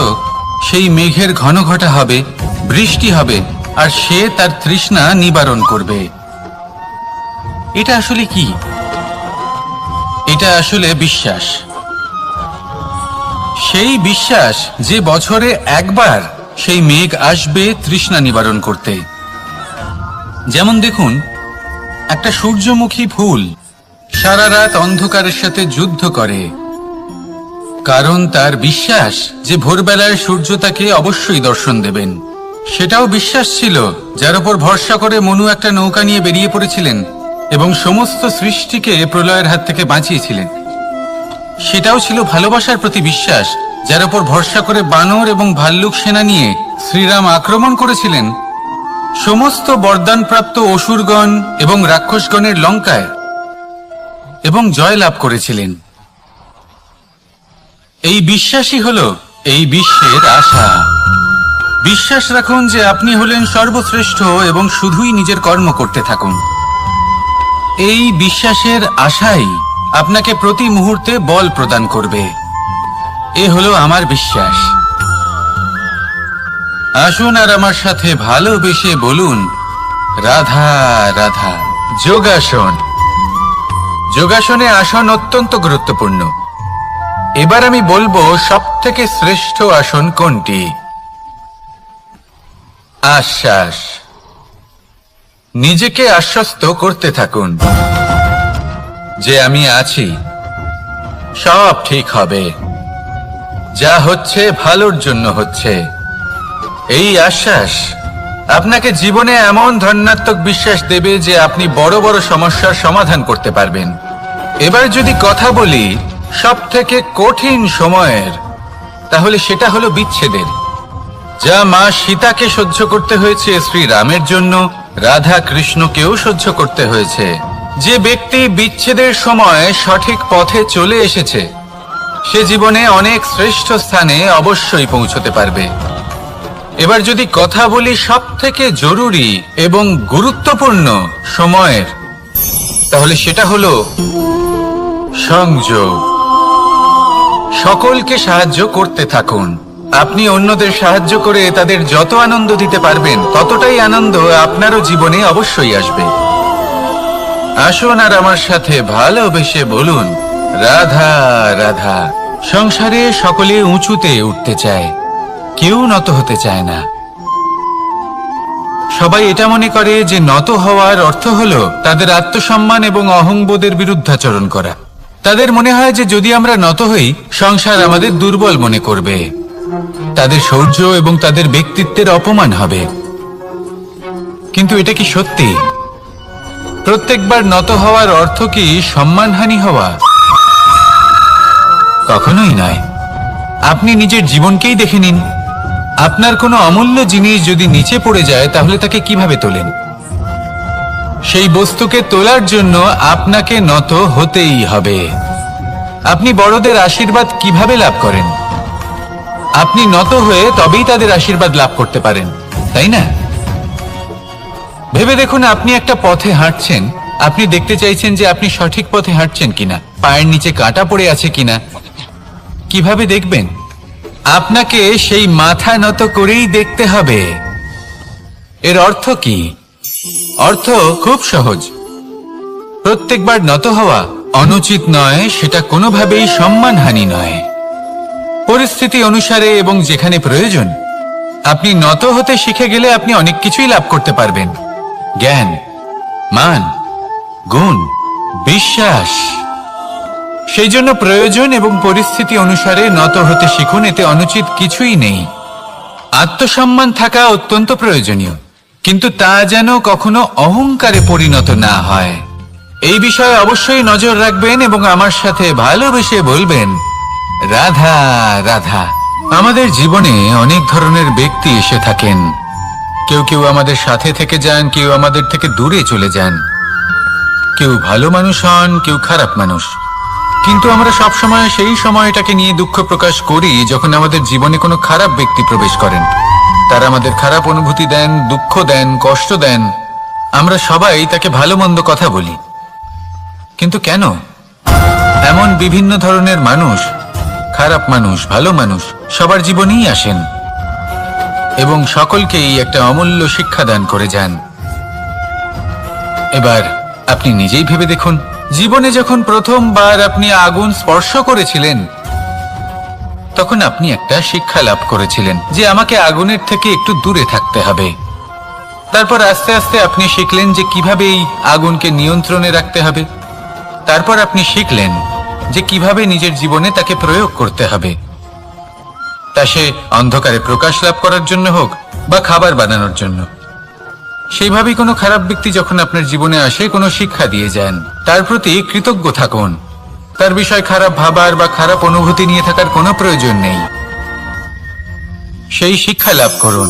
সেই মেঘের ঘন ঘটা হবে, বৃষ্টি হবে, আর সে তার তৃষ্ণা নিবারণ করবে। এটা আসলে কি? এটা আসলে বিশ্বাস। সেই বিশ্বাস যে বছরে একবার সেই মেঘ আসবে তৃষ্ণা নিবারণ করতে। যেমন দেখুন, একটা সূর্যমুখী ফুল সারা রাত অন্ধকারের সাথে যুদ্ধ করে, কারণ তার বিশ্বাস যে ভোরবেলায় সূর্য তাকে অবশ্যই দর্শন দেবেন। সেটাও বিশ্বাস ছিল যার উপর ভরসা করে মনু একটা নৌকা নিয়ে বেরিয়ে পড়েছিলেন এবং সমস্ত সৃষ্টিকে প্রলয়ের হাত থেকে বাঁচিয়েছিলেন। সেটাও ছিল ভালোবাসার প্রতি বিশ্বাস, যার উপর ভরসা করে বানর এবং ভাল্লুক সেনা নিয়ে শ্রীরাম আক্রমণ করেছিলেন সমস্ত বরদানপ্রাপ্ত অসুরগণ এবং রাক্ষসগণের লঙ্কায় এবং জয় লাভ করেছিলেন। এই বিশ্বাসই হলো এই বিশ্বের আশা। বিশ্বাস রাখুন যে আপনি হলেন সর্বশ্রেষ্ঠ এবং শুধুই নিজের কর্ম করতে থাকুন। এই বিশ্বাসের আশাই আপনাকে প্রতি মুহূর্তে বল প্রদান করবে। এ হলো আমার বিশ্বাস। আসুন আর আমার সাথে ভালোবেসে বলুন, রাধা রাধা। যোগাসন। যোগাসনে আসন অত্যন্ত গুরুত্বপূর্ণ। এবার আমি বলবো সবথেকে শ্রেষ্ঠ আসন কোনটি। আশ্বাস। নিজেকে আশ্বস্ত করতে থাকুন যে আমি আছি, সব ঠিক হবে, যা হচ্ছে ভালোর জন্য হচ্ছে। এই আশ্বাস আপনাকে জীবনে এমন ধনাত্মক বিশ্বাস দেবে যে আপনি বড় বড় সমস্যার সমাধান করতে পারবেন। এবার যদি কথা বলি সবথেকে কঠিন সময়ের, তাহলে সেটা হলো বিচ্ছেদের। যা মা সীতাকে সহ্য করতে হয়েছে শ্রীরামের জন্য, রাধা কৃষ্ণকেও সহ্য করতে হয়েছে। যে ব্যক্তি বিচ্ছেদের সময় সঠিক পথে চলে এসেছে, সে জীবনে অনেক শ্রেষ্ঠ স্থানে অবশ্যই পৌঁছতে পারবে। এবার যদি কথা বলি সবথেকে জরুরি এবং গুরুত্বপূর্ণ সময়ের, তাহলে সেটা হলো সংযোগ। সকলকে সাহায্য করতে থাকুন। আপনি অন্যদের সাহায্য করে তাদের যত আনন্দ দিতে পারবেন, ততটাই আনন্দ আপনারও জীবনে অবশ্যই আসবে। আসুন আর আমার সাথে ভালোবেসে বলুন, রাধা রাধা। সংসারে সকলে উঁচুতে উঠতে চায়, কেউ নত হতে চায় না। সবাই এটা মনে করে যে নত হওয়ার অর্থ হলো তাদের আত্মসম্মান এবং অহংবোধের বিরুদ্ধাচরণ করা। তাদের মনে হয় যে যদি আমরা নত হই, সংসার আমাদের দুর্বল মনে করবে, তাদের শৌর্য এবং তাদের ব্যক্তিত্বের অপমান হবে। কিন্তু এটা কি সত্যি? প্রত্যেকবার নত হওয়ার অর্থ কি সম্মানহানি হওয়া? কখনোই নয়। আপনি নিজের জীবনকেই দেখে নিন। আপনার কোনো অমূল্য জিনিস যদি নিচে পড়ে যায়, তাহলে তাকে কিভাবে তোলেন? সেই বস্তুকে তোলার জন্য আপনাকে নত হতেই হবে। আপনি বড়দের আশীর্বাদ কিভাবে লাভ করেন? আপনি নত হয়ে তবেই তাদের আশীর্বাদ লাভ করতে পারেন, তাই না? ভেবে দেখুন, আপনি একটা পথে হাঁটছেন, আপনি দেখতে চাইছেন যে আপনি সঠিক পথে হাঁটছেন কিনা, পায়ের নিচে কাঁটা পড়ে আছে কিনা। কিভাবে দেখবেন? আপনাকে সেই মাথা নত করেই দেখতে হবে। এর অর্থ কি? অর্থ খুব সহজ। প্রত্যেকবার নত হওয়া অনুচিত নয়, সেটা কোনোভাবেই সম্মানহানি নয়। পরিস্থিতি অনুসারে এবং যেখানে প্রয়োজন আপনি নত হতে শিখে গেলে আপনি অনেক কিছুই লাভ করতে পারবেন। জ্ঞান, মান, গুণ, বিশ্বাস। সেই জন্য প্রয়োজন এবং পরিস্থিতি অনুসারে নত হতে শিখুন, এতে অনুচিত কিছুই নেই। আত্মসম্মান থাকা অত্যন্ত প্রয়োজনীয়, কিন্তু তা যেন কখনো অহংকারে পরিণত না হয়। এই বিষয়ে অবশ্যই নজর রাখবেন এবং আমার সাথে ভালোবেসে বলবেন, রাধা রাধা। আমাদের জীবনে অনেক ধরনের ব্যক্তি এসে থাকেন। কেউ কেউ আমাদের সাথে থেকে যান, কেউ আমাদের থেকে দূরে চলে যান। কেউ ভালো মানুষ হন, কেউ খারাপ মানুষ। কিন্তু আমরা সবসময় সেই সময়টাকে নিয়ে দুঃখ প্রকাশ করি যখন আমাদের জীবনে কোনো খারাপ ব্যক্তি প্রবেশ করেন। তারা আমাদের খারাপ অনুভূতি দেন, দুঃখ দেন, কষ্ট দেন। আমরা সবাই তাকে ভালো মন্দ কথা বলি। কিন্তু কেন? এমন বিভিন্ন ধরনের মানুষ, খারাপ মানুষ, ভালো মানুষ সবার জীবনেই আসেন এবং সকলকেই একটা অমূল্য শিক্ষা দান করে যান। এবার আপনি নিজেই ভেবে দেখুন, জীবনে যখন প্রথমবার আপনি আগুন স্পর্শ করেছিলেন তখন আপনি একটা শিক্ষা লাভ করেছিলেন যে আমাকে আগুনের থেকে একটু দূরে থাকতে হবে। তারপর আস্তে আস্তে আপনি শিখলেন যে কিভাবে এই আগুনকে নিয়ন্ত্রণে রাখতে হবে। তারপর আপনি শিখলেন যে কিভাবে নিজের জীবনে তাকে প্রয়োগ করতে হবে, তা সে অন্ধকারে প্রকাশ লাভ করার জন্য হোক বা খাবার বানানোর জন্য। সেইভাবেই কোনো খারাপ ব্যক্তি যখন আপনার জীবনে আসে কোনো শিক্ষা দিয়ে যান, তার প্রতি কৃতজ্ঞ থাকুন। তার বিষয় খারাপ ভাবার বা খারাপ অনুভূতি নিয়ে থাকার কোনো প্রয়োজন নেই। সেই শিক্ষা লাভ করুন,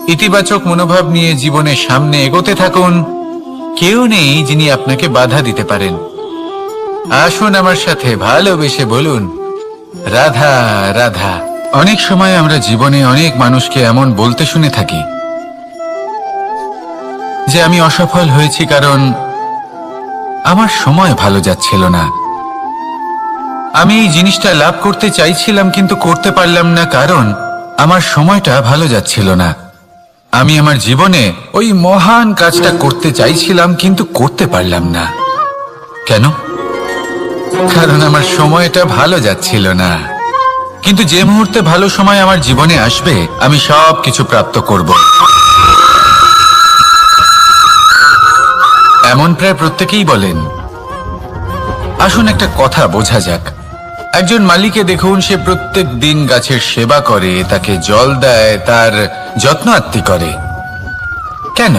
ইতিবাচক মনোভাব নিয়ে জীবনের সামনে এগোতে থাকুন। কেউ নেই যিনি আপনাকে বাধা দিতে পারেন। আসুন আমার সাথে ভালোবেসে বলুন, রাধা রাধা। অনেক সময় আমরা জীবনে অনেক মানুষকে এমন বলতে শুনে থাকি যে আমি অসফল হয়েছি কারণ আমার সময় ভালো যাচ্ছিল না। আমি এই জিনিসটা লাভ করতে চাইছিলাম কিন্তু করতে পারলাম না কারণ আমার সময়টা ভালো যাচ্ছিল না। আমি আমার জীবনে ওই মহান কাজটা করতে চাইছিলাম কিন্তু করতে পারলাম না। কেন? কারণ আমার সময়টা ভালো যাচ্ছিল না। কিন্তু যে মুহূর্তে ভালো সময় আমার জীবনে আসবে আমি সব কিছু প্রাপ্ত করব। এমন প্রায় প্রত্যেকেই বলেন। আসুন একটা কথা বোঝা যাক। একজন মালিকে দেখুন, সে প্রত্যেক দিন গাছের সেবা করে, তাকে জল দেয়, তার যত্ন আত্তি করে। কেন?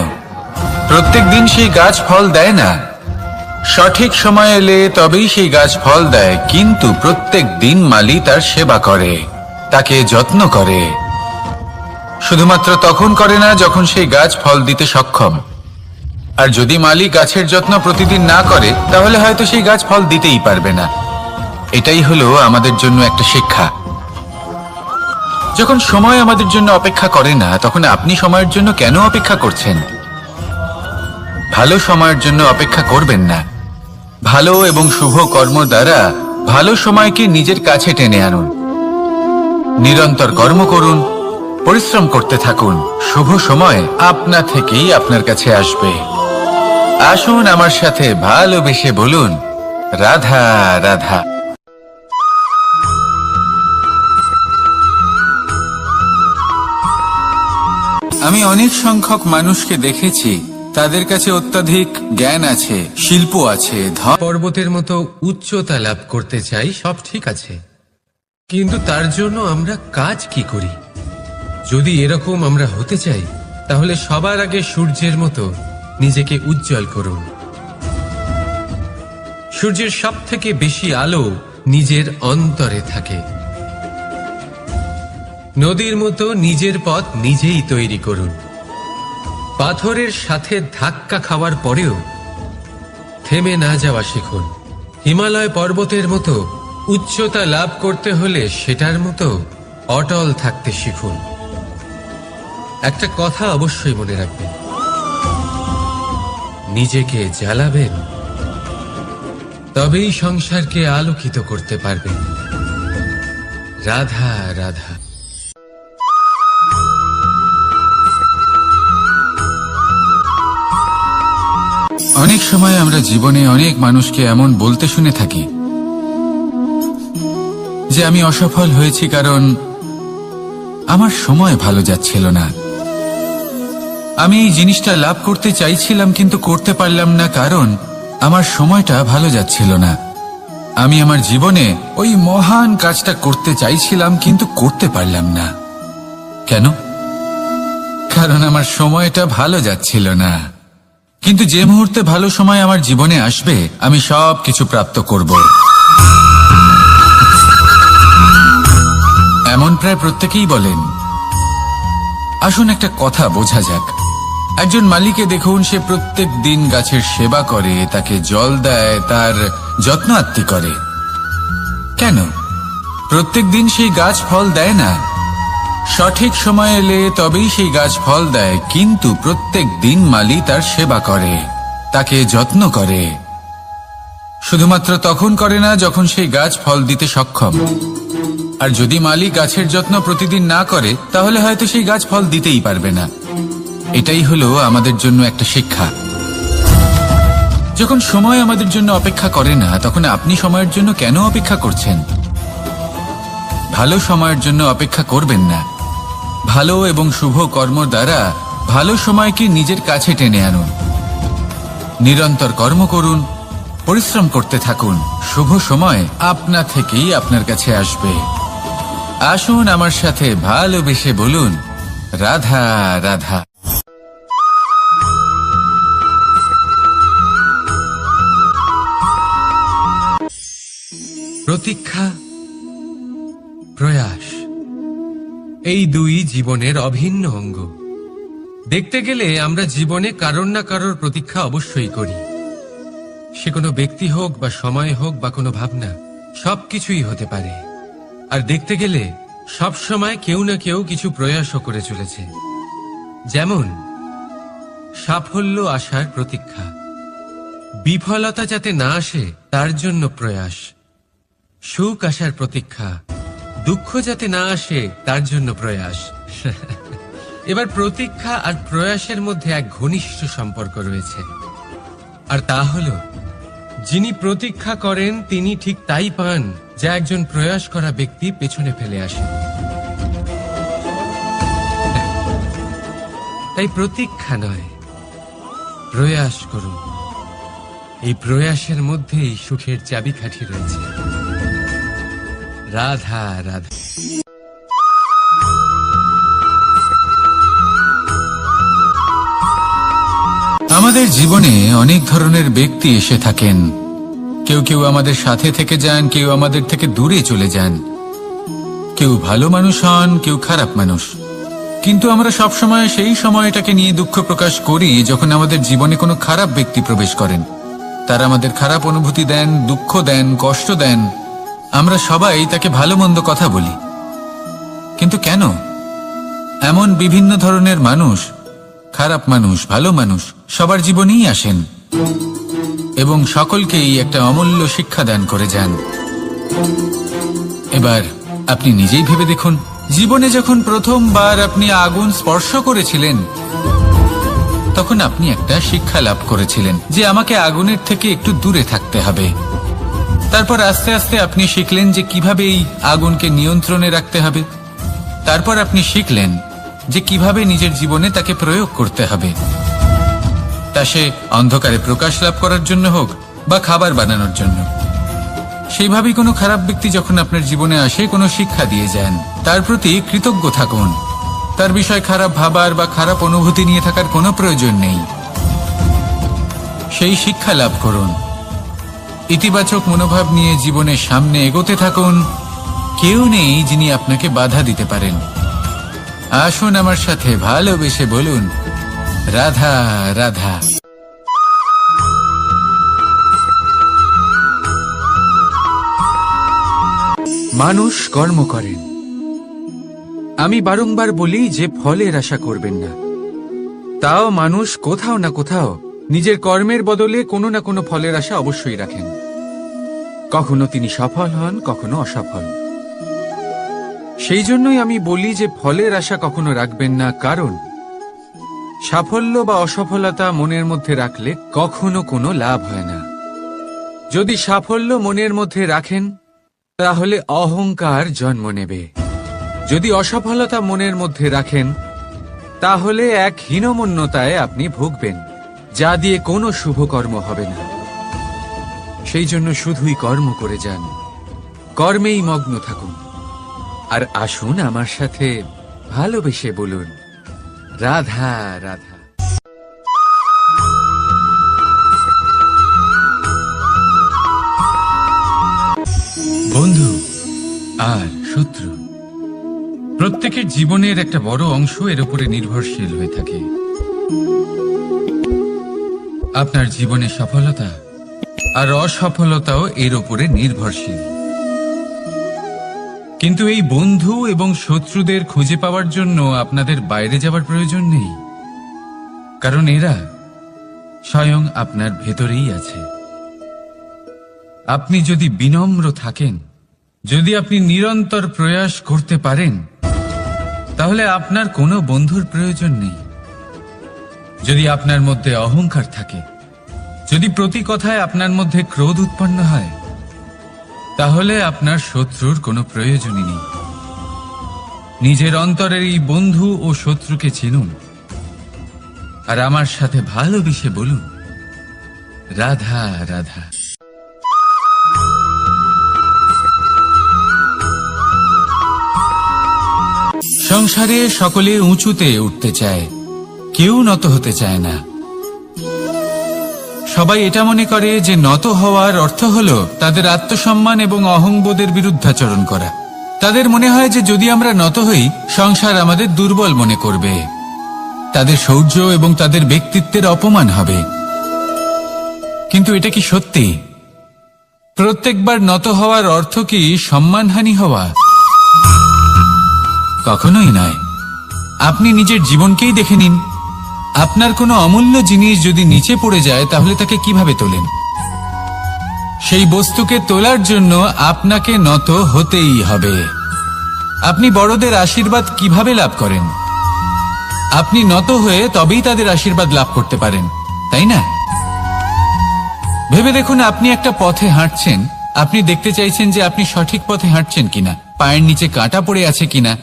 প্রত্যেক দিন সেই গাছ ফল দেয় না। সঠিক সময় এলে তবেই সেই গাছ ফল দেয়, কিন্তু প্রত্যেক দিন মালি তার সেবা করে, তাকে যত্ন করে। শুধুমাত্র তখন করে না যখন সেই গাছ ফল দিতে সক্ষম। আর যদি মালি গাছের যত্ন প্রতিদিন না করে তাহলে হয়তো সেই গাছ ফল দিতেই পারবে না। এটাই হলো আমাদের জন্য একটা শিক্ষা। যখন সময় আমাদের জন্য অপেক্ষা করে না তখন আপনি সময়ের জন্য কেন অপেক্ষা করছেন? ভালো সময়ের জন্য অপেক্ষা করবেন না। ভালো এবং শুভ কর্ম দ্বারা ভালো সময়কে নিজের কাছে টেনে আনুন। নিরন্তর কর্ম করুন, পরিশ্রম করতে থাকুন। শুভ সময় আপনা থেকেই আপনার কাছে আসবে। আসুন আমার সাথে ভালোবেসে বলুন, রাধা রাধা। আমি অনেক সংখ্যক মানুষকে দেখেছি, তাদের কাছে অত্যাধিক জ্ঞান আছে, শিল্প আছে, পর্বতের মতো উচ্চতা লাভ করতে চাই, সব ঠিক আছে, কিন্তু তার জন্য আমরা কাজ কি করি? যদি এরকম আমরা হতে চাই তাহলে সবার আগে সূর্যের মতো নিজেকে উজ্জ্বল করুন। সূর্যের সব থেকে বেশি আলো নিজের অন্তরে থাকে। নদীর মতো নিজের পথ নিজেই তৈরি করুন। পাথরের সাথে ধাক্কা খাওয়ার পরেও থেমে না যাওয়া শিখুন। হিমালয় পর্বতের মতো উচ্চতা লাভ করতে হলে সেটার মতো অটল থাকতে শিখুন। একটা কথা অবশ্যই মনে রাখবেন, নিজেকে জ্বালাবেন, তবেই সংসারকে আলোকিত করতে পারবেন। রাধা রাধা। অনেক সময় আমরা জীবনে অনেক মানুষকে এমন বলতে শুনে থাকি যে আমি অসফল হয়েছি কারণ আমার সময় ভালো যাচ্ছিল না। আমি এই জিনিসটা লাভ করতে চাইছিলাম কিন্তু করতে পারলাম না কারণ আমার সময়টা ভালো যাচ্ছিল না। আমি আমার জীবনে ওই মহান কাজটা করতে চাইছিলাম কিন্তু করতে পারলাম না। কেন? কারণ আমার সময়টা ভালো যাচ্ছিল না। কিন্তু যে মুহূর্তে ভালো সময় আমার জীবনে আসবে আমি সব কিছু প্রাপ্ত করব। এমন প্রায় প্রত্যেকেই বলেন। আসুন একটা কথা বোঝা যাক। একজন মালিকে দেখুন, সে প্রত্যেক দিন গাছের সেবা করে, তাকে জল দেয়, তার যত্ন আত্তি করে। কেন? প্রত্যেক দিন সেই গাছ ফল দেয় না। সঠিক সময় এলে তবেই সেই গাছ ফল দেয়, কিন্তু প্রত্যেক দিন মালি তার সেবা করে, তাকে যত্ন করে। শুধুমাত্র তখন করে না যখন সেই গাছ ফল দিতে সক্ষম। আর যদি মালি গাছের যত্ন প্রতিদিন না করে তাহলে হয়তো সেই গাছ ফল দিতেই পারবে না। এটাই হলো আমাদের জন্য একটা শিক্ষা। যখন সময় আমাদের জন্য অপেক্ষা করে না তখন আপনি সময়ের জন্য কেন অপেক্ষা করছেন? ভালো সময়ের জন্য অপেক্ষা করবেন না। ভালো এবং শুভ কর্ম দ্বারা ভালো সময়কে নিজের কাছে টেনে আনুন। নিরন্তর কর্ম করুন, পরিশ্রম করতে থাকুন। শুভ সময় আপনা থেকেই আপনার কাছে আসবে। আসুন আমার সাথে ভালোবেসে বলুন, রাধা রাধা। প্রতীক্ষা, প্রয়াস, এই দুই জীবনের অভিন্ন অঙ্গ। দেখতে গেলে আমরা জীবনে কারোর না কারোর প্রতীক্ষা অবশ্যই করি। সে কোনো ব্যক্তি হোক বা সময় হোক বা কোনো ভাবনা, সবকিছুই হতে পারে। আর দেখতে গেলে সব সময় কেউ না কেউ কিছু প্রয়াসও করে চলেছে। যেমন সাফল্য আসার প্রতীক্ষা, বিফলতা যাতে না আসে তার জন্য প্রয়াস। সুখ আসার প্রতীক্ষা, দুঃখ যাতে না আসে তার জন্য প্রয়াস। এবার প্রতীক্ষা আর প্রয়াসের মধ্যে এক ঘনিষ্ঠ সম্পর্ক রয়েছে, আর তা হলো যিনি প্রতীক্ষা করেন তিনি ঠিক তাই পান যা একজন প্রয়াস করা ব্যক্তি পেছনে ফেলে আসে। তাই প্রতীক্ষা নয়, প্রয়াস করুন। এই প্রয়াসের মধ্যেই সুখের চাবিকাঠি রয়েছে। রাধা রাধা। আমাদের জীবনে অনেক ধরনের ব্যক্তি এসে থাকেন। কেউ কেউ আমাদের সাথে থেকে যান, কেউ আমাদের থেকে দূরে চলে যান। কেউ ভালো মানুষ হন, কেউ খারাপ মানুষ। কিন্তু আমরা সবসময় সেই সময়টাকে নিয়ে দুঃখ প্রকাশ করি যখন আমাদের জীবনে কোনো খারাপ ব্যক্তি প্রবেশ করেন। তারা আমাদের খারাপ অনুভূতি দেন, দুঃখ দেন, কষ্ট দেন। আমরা সবাই তাকে ভালো মন্দ কথা বলি। কিন্তু কেন? এমন বিভিন্ন ধরনের মানুষ, খারাপ মানুষ, ভালো মানুষ সবার জীবনেই আসেন এবং সকলকেই একটা অমূল্য শিক্ষা দান করে যান। এবার আপনি নিজেই ভেবে দেখুন, জীবনে যখন প্রথমবার আপনি আগুন স্পর্শ করেছিলেন তখন আপনি একটা শিক্ষা লাভ করেছিলেন যে আমাকে আগুনের থেকে একটু দূরে থাকতে হবে। তারপর আস্তে আস্তে আপনি শিখলেন যে কিভাবে এই আগুনকে নিয়ন্ত্রণে রাখতে হবে। তারপর আপনি শিখলেন যে কিভাবে নিজের জীবনে তাকে প্রয়োগ করতে হবে, তা সে অন্ধকারে প্রকাশ লাভ করার জন্য হোক বা খাবার বানানোর জন্য। সেইভাবেই কোনো খারাপ ব্যক্তি যখন আপনার জীবনে আসে কোনো শিক্ষা দিয়ে যান, তার প্রতি কৃতজ্ঞ থাকুন। তার বিষয় খারাপ ভাবার বা খারাপ অনুভূতি নিয়ে থাকার কোনো প্রয়োজন নেই। সেই শিক্ষা লাভ করুন, ইতিবাচক মনোভাব নিয়ে জীবনের সামনে এগোতে থাকুন। কেউ নেই যিনি আপনাকে বাধা দিতে পারেন। আসুন আমার সাথে ভালোবেসে বলুন, রাধা রাধা। মানুষ কর্ম করেন। আমি বারংবার বলি যে ফলের আশা করবেন না। তাও মানুষ কোথাও না কোথাও নিজের কর্মের বদলে কোনো না কোনো ফলের আশা অবশ্যই রাখেন। কখনো তিনি সফল হন, কখনো অসফল। সেই জন্যই আমি বলি যে ফলের আশা কখনো রাখবেন না, কারণ সাফল্য বা অসফলতা মনের মধ্যে রাখলে কখনো কোনো লাভ হয় না। যদি সাফল্য মনের মধ্যে রাখেন তাহলে অহংকার জন্ম নেবে। যদি অসফলতা মনের মধ্যে রাখেন তাহলে এক হীনমন্যতায় আপনি ভুগবেন, যা দিয়ে কোনো শুভকর্ম হবে না। সেই জন্য শুধুই কর্ম করে যান, কর্মেই মগ্ন থাকুন। আর আসুন আমার সাথে ভালোবেসে বলুন, রাধা রাধা। বন্ধু আর শত্রু প্রত্যেকের জীবনের একটা বড় অংশ এর উপরে নির্ভরশীল হয়ে থাকে। আপনার জীবনে সফলতা আর অসফলতাও এর উপরে নির্ভরশীল। কিন্তু এই বন্ধু এবং শত্রুদের খুঁজে পাওয়ার জন্য আপনাদের বাইরে যাওয়ার প্রয়োজন নেই, কারণ এরা স্বয়ং আপনার ভেতরেই আছে। আপনি যদি বিনম্র থাকেন, যদি আপনি নিরন্তর প্রয়াস করতে পারেন, তাহলে আপনার কোনো বন্ধুর প্রয়োজন নেই। যদি আপনার মধ্যে অহংকার থাকে, যদি প্রতি কথায় আপনার মধ্যে ক্রোধ উৎপন্ন হয়, তাহলে আপনার শত্রুর কোনো প্রয়োজনই নেই। নিজের অন্তরের এই বন্ধু ও শত্রুকে চিনুন, আর আমার সাথে ভালোবেসে বলুন, রাধা রাধা। সংসারে সকলে উঁচুতে উঠতে চায়, কেউ নত হতে চায় না। সবাই এটা মনে করে যে নত হওয়ার অর্থ হলো তাদের আত্মসম্মান এবং অহংবোধের বিরুদ্ধাচরণ করা। তাদের মনে হয় যে যদি আমরা নত হই, সংসার আমাদের দুর্বল মনে করবে, তাদের শৌর্য এবং তাদের ব্যক্তিত্বের অপমান হবে। কিন্তু এটা কি সত্যি? প্রত্যেকবার নত হওয়ার অর্থ কি সম্মানহানি হওয়া? কখনোই নয়। আপনি নিজের জীবনকেই দেখে নিন। আপনার কোনো অমূল্য জিনিস যদি নিচে পড়ে যায়, তাহলে তাকে কিভাবে তোলেন? সেই বস্তুকে তোলার জন্য আপনাকে নত হতেই হবে। আপনি বড়দের আশীর্বাদ কিভাবে লাভ করেন? আপনি নত হয়ে তবেই তাদের আশীর্বাদ লাভ করতে পারেন, তাই না? ভেবে দেখুন, আপনি একটা পথে হাঁটছেন, আপনি দেখতে চাইছেন যে আপনি সঠিক পথে হাঁটছেন কিনা, পায়ের নিচে কাঁটা পড়ে আছে কিনা।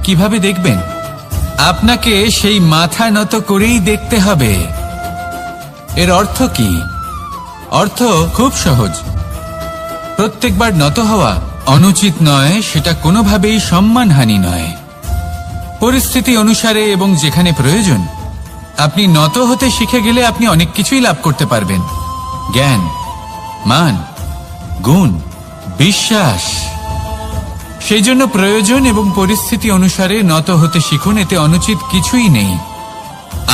কিভাবে দেখবেন? আপনাকে সেই মাথা নত করেই দেখতে হবে। এর অর্থ কি? অর্থ খুব সহজ। প্রত্যেকবার নত হওয়া অনুচিত নয়, সেটা কোনোভাবেই সম্মানহানি নয়। পরিস্থিতি অনুসারে এবং যেখানে প্রয়োজন, আপনি নত হতে শিখে গেলে আপনি অনেক কিছুই লাভ করতে পারবেন। জ্ঞান, মান, গুণ, বিশ্বাস। সেই জন্য প্রয়োজন এবং পরিস্থিতি অনুসারে নত হতে শিখুন, এতে অনুচিত কিছুই নেই।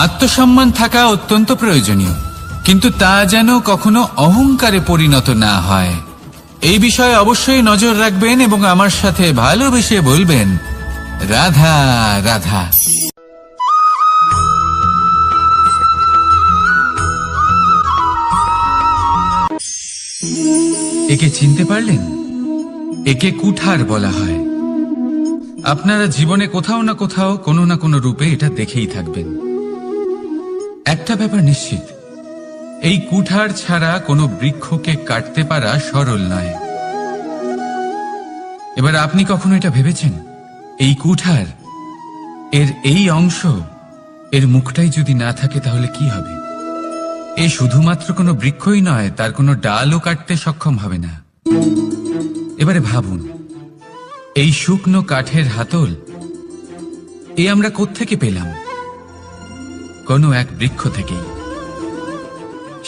আত্মসম্মান থাকা অত্যন্ত প্রয়োজনীয়, কিন্তু তা যেন কখনো অহংকারে পরিণত না হয়। এই বিষয়ে অবশ্যই নজর রাখবেন এবং আমার সাথে ভালোবেসে বলবেন, রাধা রাধা। একে চিনতে পারলেন? একে কুঠার বলা হয়। আপনারা জীবনে কোথাও না কোথাও কোনো না কোনো রূপে এটা দেখেই থাকবেন। একটা ব্যাপার নিশ্চিত, এই কুঠার ছাড়া কোনো বৃক্ষকে কাটতে পারা সরল নয়। এবার আপনি কখনো এটা ভেবেছেন, এই কুঠার, এর এই অংশ, এর মুখটাই যদি না থাকে তাহলে কি হবে? এ শুধুমাত্র কোনো বৃক্ষই নয়, তার কোনো ডালও কাটতে সক্ষম হবে না। এবারে ভাবুন, এই শুকনো কাঠের হাতল এ আমরা কোত্থেকে পেলাম? কোনো এক বৃক্ষ থেকেই।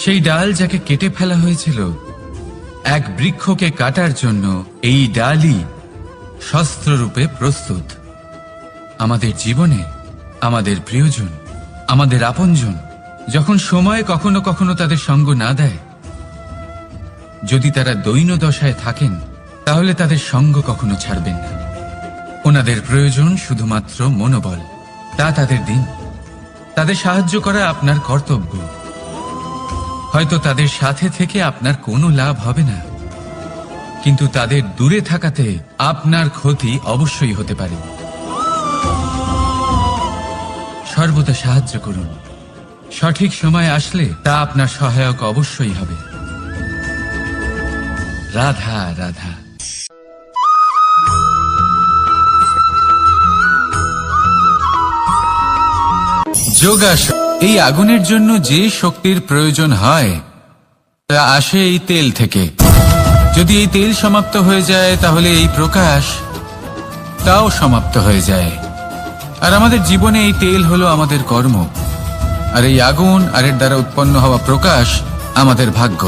সেই ডাল যাকে কেটে ফেলা হয়েছিল, এক বৃক্ষকে কাটার জন্য এই ডালই শস্ত্ররূপে প্রস্তুত। আমাদের জীবনে আমাদের প্রিয়জন, আমাদের আপনজন যখন সময় কখনো কখনো তাদের সঙ্গ না দেয়, যদি তারা দৈন্য দশায় থাকেন, তাহলে তাদের সঙ্গ কখনো ছাড়বেন না। ওনাদের প্রয়োজন শুধুমাত্র মনোবল। তা তাদের দিন। তাদের সাহায্য করা আপনার কর্তব্য। হয়তো তাদের সাথে থেকে আপনার কোনো লাভ হবে না, কিন্তু তাদের দূরে থাকাতে আপনার ক্ষতি অবশ্যই হতে পারে। সর্বদা সাহায্য করুন। সঠিক সময় আসলে তা আপনার সহায়ক অবশ্যই হবে। রাধা রাধা। যোগাসন। এই আগুনের জন্য যে শক্তির প্রয়োজন হয় তা আসে এই তেল থেকে। যদি এই তেল সমাপ্ত হয়ে যায় তাহলে এই প্রকাশ তাও সমাপ্ত হয়ে যায়। আর আমাদের জীবনে এই তেল হলো আমাদের কর্ম, আর এই আগুন আর এর দ্বারা উৎপন্ন হওয়া প্রকাশ আমাদের ভাগ্য।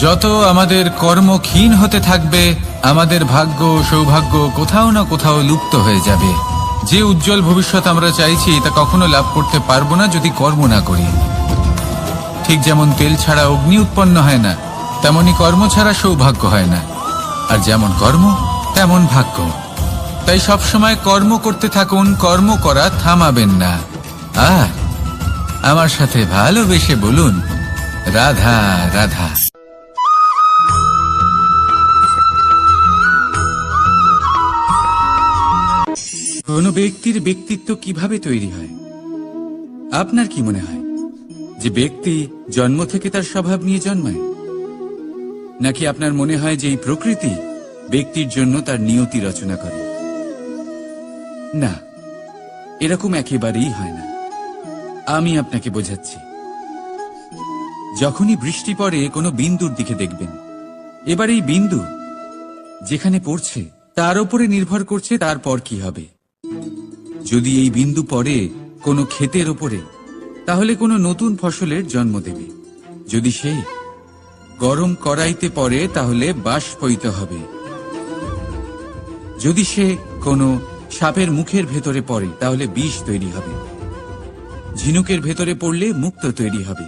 যত আমাদের কর্ম ক্ষীণ হতে থাকবে, আমাদের ভাগ্য সৌভাগ্য কোথাও না কোথাও লুপ্ত হয়ে যাবে। যে উজ্জ্বল ভবিষ্যৎ আমরা চাইছি তা কখনো লাভ করতে পারবো না যদি কর্ম না করি। ঠিক যেমন তেল ছাড়া অগ্নি উৎপন্ন হয় না, তেমনি কর্ম ছাড়া সৌভাগ্য হয় না। আর যেমন কর্ম তেমন ভাগ্য। তাই সবসময় কর্ম করতে থাকুন, কর্ম করা থামাবেন না। আর আমার সাথে ভালোবেসে বলুন রাধা রাধা। কোনো ব্যক্তির ব্যক্তিত্ব কিভাবে তৈরি হয়? আপনার কি মনে হয় যে ব্যক্তি জন্ম থেকে তার স্বভাব নিয়ে জন্মায়, নাকি আপনার মনে হয় যে এই প্রকৃতি ব্যক্তির জন্য তার নিয়তি রচনা করে? না, এরকম একেবারেই হয় না। আমি আপনাকে বোঝাচ্ছি। যখনই বৃষ্টি পড়ে কোনো বিন্দুর দিকে দেখবেন। এবার এই বিন্দু যেখানে পড়ছে তার উপরে নির্ভর করছে তারপর কি হবে। যদি এই বিন্দু পড়ে কোনো ক্ষেতের ওপরে, তাহলে কোনো নতুন ফসলের জন্ম দেবে। যদি সে গরম কড়াইতে পড়ে তাহলে বাষ্পীত হবে। যদি সে কোনো সাপের মুখের ভেতরে পড়ে তাহলে বিষ তৈরি হবে। ঝিনুকের ভেতরে পড়লে মুক্তো তৈরি হবে।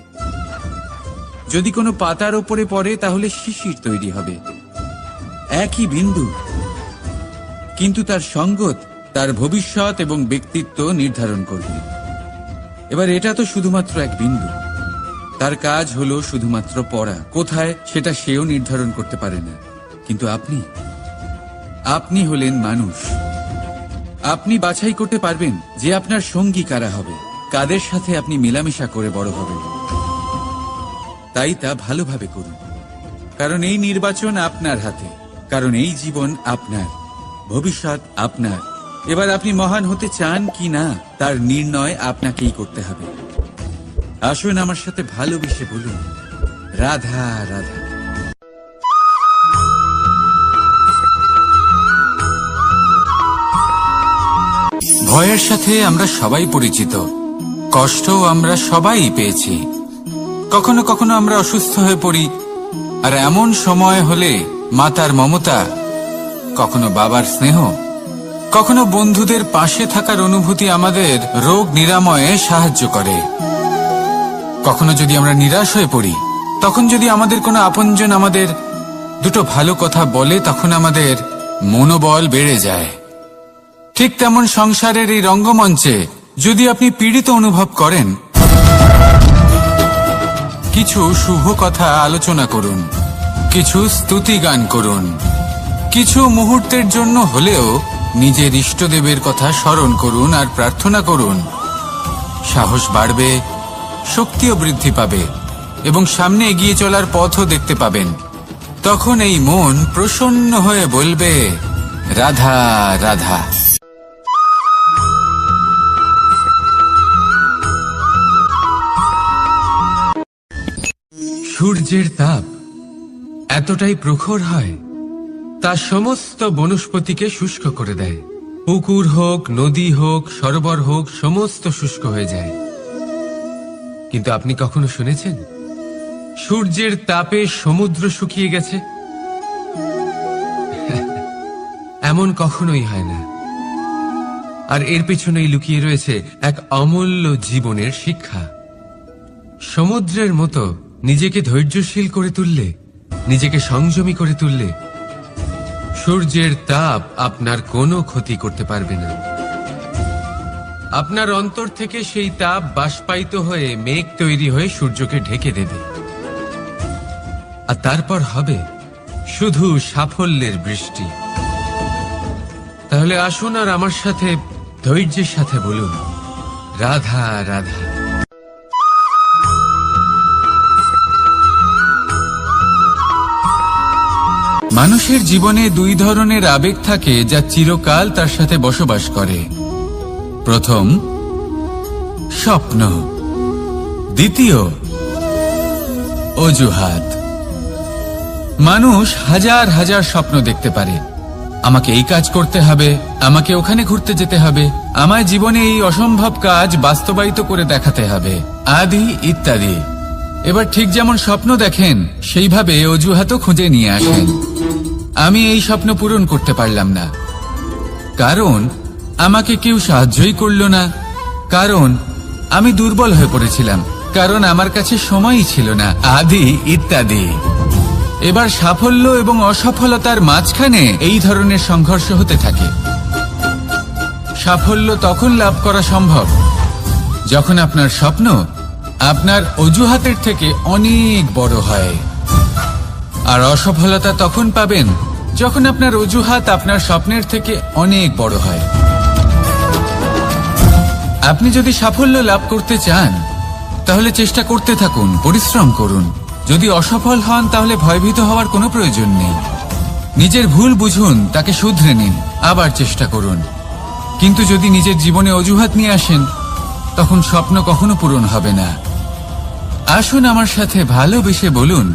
যদি কোনো পাতার ওপরে পড়ে তাহলে শিশির তৈরি হবে। একই বিন্দু, কিন্তু তার সঙ্গত তার ভবিষ্যৎ এবং ব্যক্তিত্ব নির্ধারণ করবে। এবার এটা তো শুধুমাত্র এক বিন্দু। তার কাজ হলো শুধুমাত্র পড়া। কোথায় সেটা সেও নির্ধারণ করতে পারে না। কিন্তু আপনি হলেন মানুষ। আপনি বাছাই করতে পারবেন যে আপনার সঙ্গী কারা হবে, কাদের সাথে আপনি মেলামেশা করে বড় হবেন। তাই তা ভালোভাবে করুন, কারণ এই নির্বাচন আপনার হাতে। কারণ এই জীবন আপনার, ভবিষ্যৎ আপনার। এবার আপনি মহান হতে চান কি না তার নির্ণয় আপনাকেই করতে হবে। আসুন আমার সাথে ভালোবেসে বলুন রাধা রাধা। ভয়ের সাথে আমরা সবাই পরিচিত। কষ্টও আমরা সবাই পেয়েছি। কখনো কখনো আমরা অসুস্থ হয়ে পড়ি, আর এমন সময় হলে মাতার মমতা, কখনো বাবার স্নেহ, কখনো বন্ধুদের পাশে থাকার অনুভূতি আমাদের রোগ নিরাময়ে সাহায্য করে। কখনো যদি আমরা নিরাশ হয়ে পড়ি, তখন যদি আমাদের কোনো আপনজন আমাদের দুটো ভালো কথা বলে, তখন আমাদের মনোবল বেড়ে যায়। ঠিক তেমন সংসারের এই রঙ্গমঞ্চে যদি আপনি পীড়িত অনুভব করেন, কিছু শুভ কথা আলোচনা করুন, কিছু স্তুতি গান করুন, কিছু মুহূর্তের জন্য হলেও নিজের ইষ্টদেবের কথা স্মরণ করুন আর প্রার্থনা করুন। সাহস বাড়বে, শক্তিও বৃদ্ধি পাবে এবং সামনে এগিয়ে চলার পথও দেখতে পাবেন। তখন এই মন প্রসন্ন হয়ে বলবে রাধা রাধা। সূর্যের তাপ এতটাই প্রখর হয় তা সমস্ত বনস্পতিকে শুষ্ক করে দেয়। পুকুর হোক, নদী হোক, সরোবর হোক, সমস্ত শুষ্ক হয়ে যায়। কিন্তু আপনি কখনো শুনেছেন সূর্যের তাপে সমুদ্র শুকিয়ে গেছে? এমন কখনোই হয় না। আর এর পেছনেই লুকিয়ে রয়েছে এক অমূল্য জীবনের শিক্ষা। সমুদ্রের মতো নিজেকে ধৈর্যশীল করে তুললে, নিজেকে সংযমী করে তুললে সূর্যের তাপ আপনার কোনো ক্ষতি করতে পারবে না। আপনার অন্তর থেকে সেই তাপ বাষ্পায়িত হয়ে মেঘ তৈরি হয়ে সূর্যকে ঢেকে দেবে, আর তারপর হবে শুধু সাফল্যের বৃষ্টি। তাহলে আসুন আর আমার সাথে ধৈর্যের সাথে বলুন, রাধা রাধা। মানুষের জীবনে দুই ধরনের আবেগ থাকে যা চিরকাল তার সাথে বসবাস করে। প্রথম, স্বপ্ন। দ্বিতীয়, অজুহাত। মানুষ হাজার হাজার স্বপ্ন দেখতে পারে। আমাকে এই কাজ করতে হবে, আমাকে ওখানে ঘুরতে যেতে হবে, আমায় জীবনে এই অসম্ভব কাজ বাস্তবায়িত করে দেখাতে হবে, আদি ইত্যাদি। এবার ঠিক যেমন স্বপ্ন দেখেন সেইভাবে অজুহাতও খুঁজে নিয়ে আসেন। আমি এই স্বপ্ন পূরণ করতে পারলাম না, কারণ আমাকে কেউ সাহায্যই করল না, কারণ আমি দুর্বল হয়ে পড়েছিলাম, কারণ আমার কাছে সময়ই ছিল না, আদি ইত্যাদি। এবার সাফল্য এবং অসফলতার মাঝখানে এই ধরনের সংঘর্ষ হতে থাকে। সাফল্য তখন লাভ করা সম্ভব যখন আপনার স্বপ্ন আপনার অজুহাতের থেকে অনেক বড় হয়, আর অসফলতা তখন পাবেন যখন আপনার অজুহাত আপনার স্বপ্নের থেকে অনেক বড় হয়। আপনি যদি সাফল্য লাভ করতে চান তাহলে চেষ্টা করতে থাকুন, পরিশ্রম করুন। যদি অসফল হন তাহলে ভয়ভীত হওয়ার কোনো প্রয়োজন নেই। নিজের ভুল বুঝুন, তাকে শুধরে নিন, আবার চেষ্টা করুন। কিন্তু যদি নিজের জীবনে অজুহাত নিয়ে আসেন তখন স্বপ্ন কখনো পূরণ হবে না। আসুন আমার সাথে ভালোবেসে বলুন,